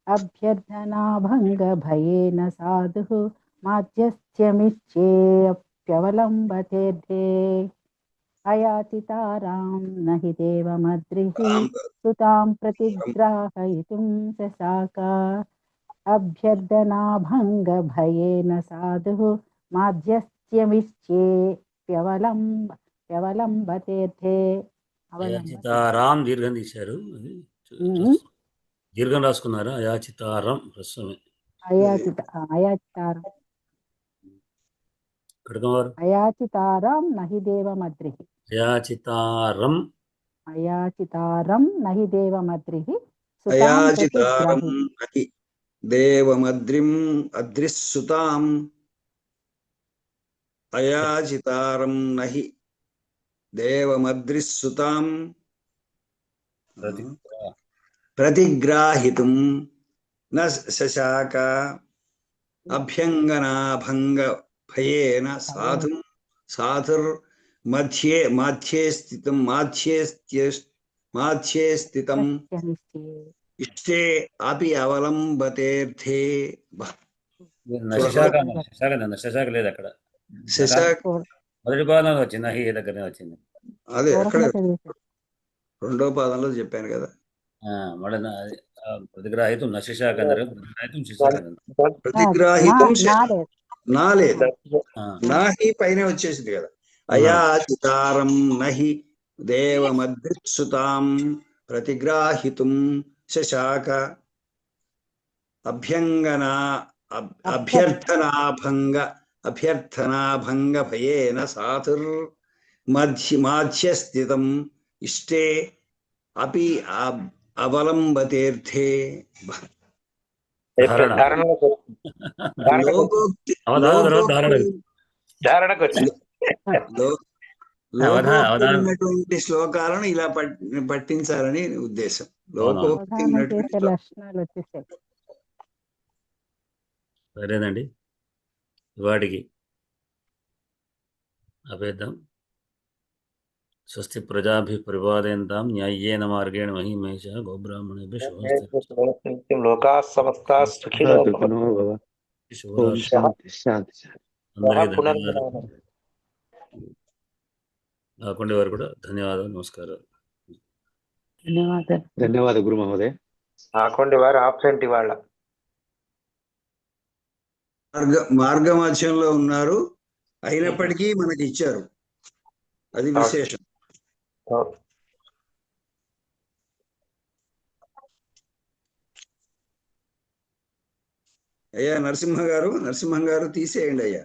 అభ్యర్థనాభంగ భయేన సాధుః మాధ్యస్థ్యమిచ్చేప్యవలంబతేర్థే. అయాచితారాం నహి దేవమద్రిహి సుతాం ప్రతిగ్రాహయితుం శశాక అభ్యర్థనాభంగ భయేన సాధుః మాధ్యస్థ్యమిచ్చేప్యవలంబతేర్థే. అయాచితారాం దీర్ఘం తీశారు. దీర్ఘం రాసుకున్నారా? అయాచితారం ప్రస్తుతమే. అయాచితారం కడకవారు అయాచితారం నహి దేవమద్రిహి. అయాచితారం నహి దేవమద్రిహి అయాచితారం నహి దేవమద్రిం అద్రిస్సుతాం. అయాచితారం నహి దేవమద్రిస్సుతాం ప్రతిగ్రాహితుం న శశాక అభ్యంగనాభంగ భయేన సాధుర్ మాధ్యే స్థితం ఇష్టే అపి అవలంబతేర్థే. శశాక లేదు అక్కడ. శశాక మొదటి పాదంలో వచ్చింది, నహి దగ్గరనే వచ్చింది. అదే అక్కడ రెండో పాదంలో చెప్పాను కదా. ప్రతిగ్రాహితం నశశాక అన్నారు. ప్రతిగ్రాహితం నాలేదు, నాహి పైన వచ్చేసింది కదా. అయాచితారం నహి దేవమద్రిత్సుతాం ప్రతిగ్రాహితుం శశాక అభ్యర్థనాభంగ భయేన సాధుర్ మాధ్యస్థితం ఇష్టే అపి అవలంబతేర్థే. లోకోక్తి శ్లోకాలను ఇలా పట్టించాలని ఉద్దేశం. లోకోక్తి లక్షణాలు వచ్చేసాయి. సరేనండి, వాడికి ఆపేద్దాం. స్వస్తి ప్రజాభి పరిపాలయంతాం న్యాయేన మార్గేణ మహీ మహేష గోబ్రాహ్మణేభ్యః శుభమస్తు. లోకాః సమస్తాః సుఖినో భవంతు. కాకుండా వారు కూడా ధన్యవాదాలు, నమస్కారాలు. ధన్యవాదాలు గురు మహోదయ. కాకుండా వారు ఆబ్సెంట్ ఇవాళ మార్గమధ్యంలో ఉన్నారు, అయినప్పటికీ మనకి ఇచ్చారు, అది విశేషం. అయ్యా నరసింహం గారు తీసేయండి అయ్యా.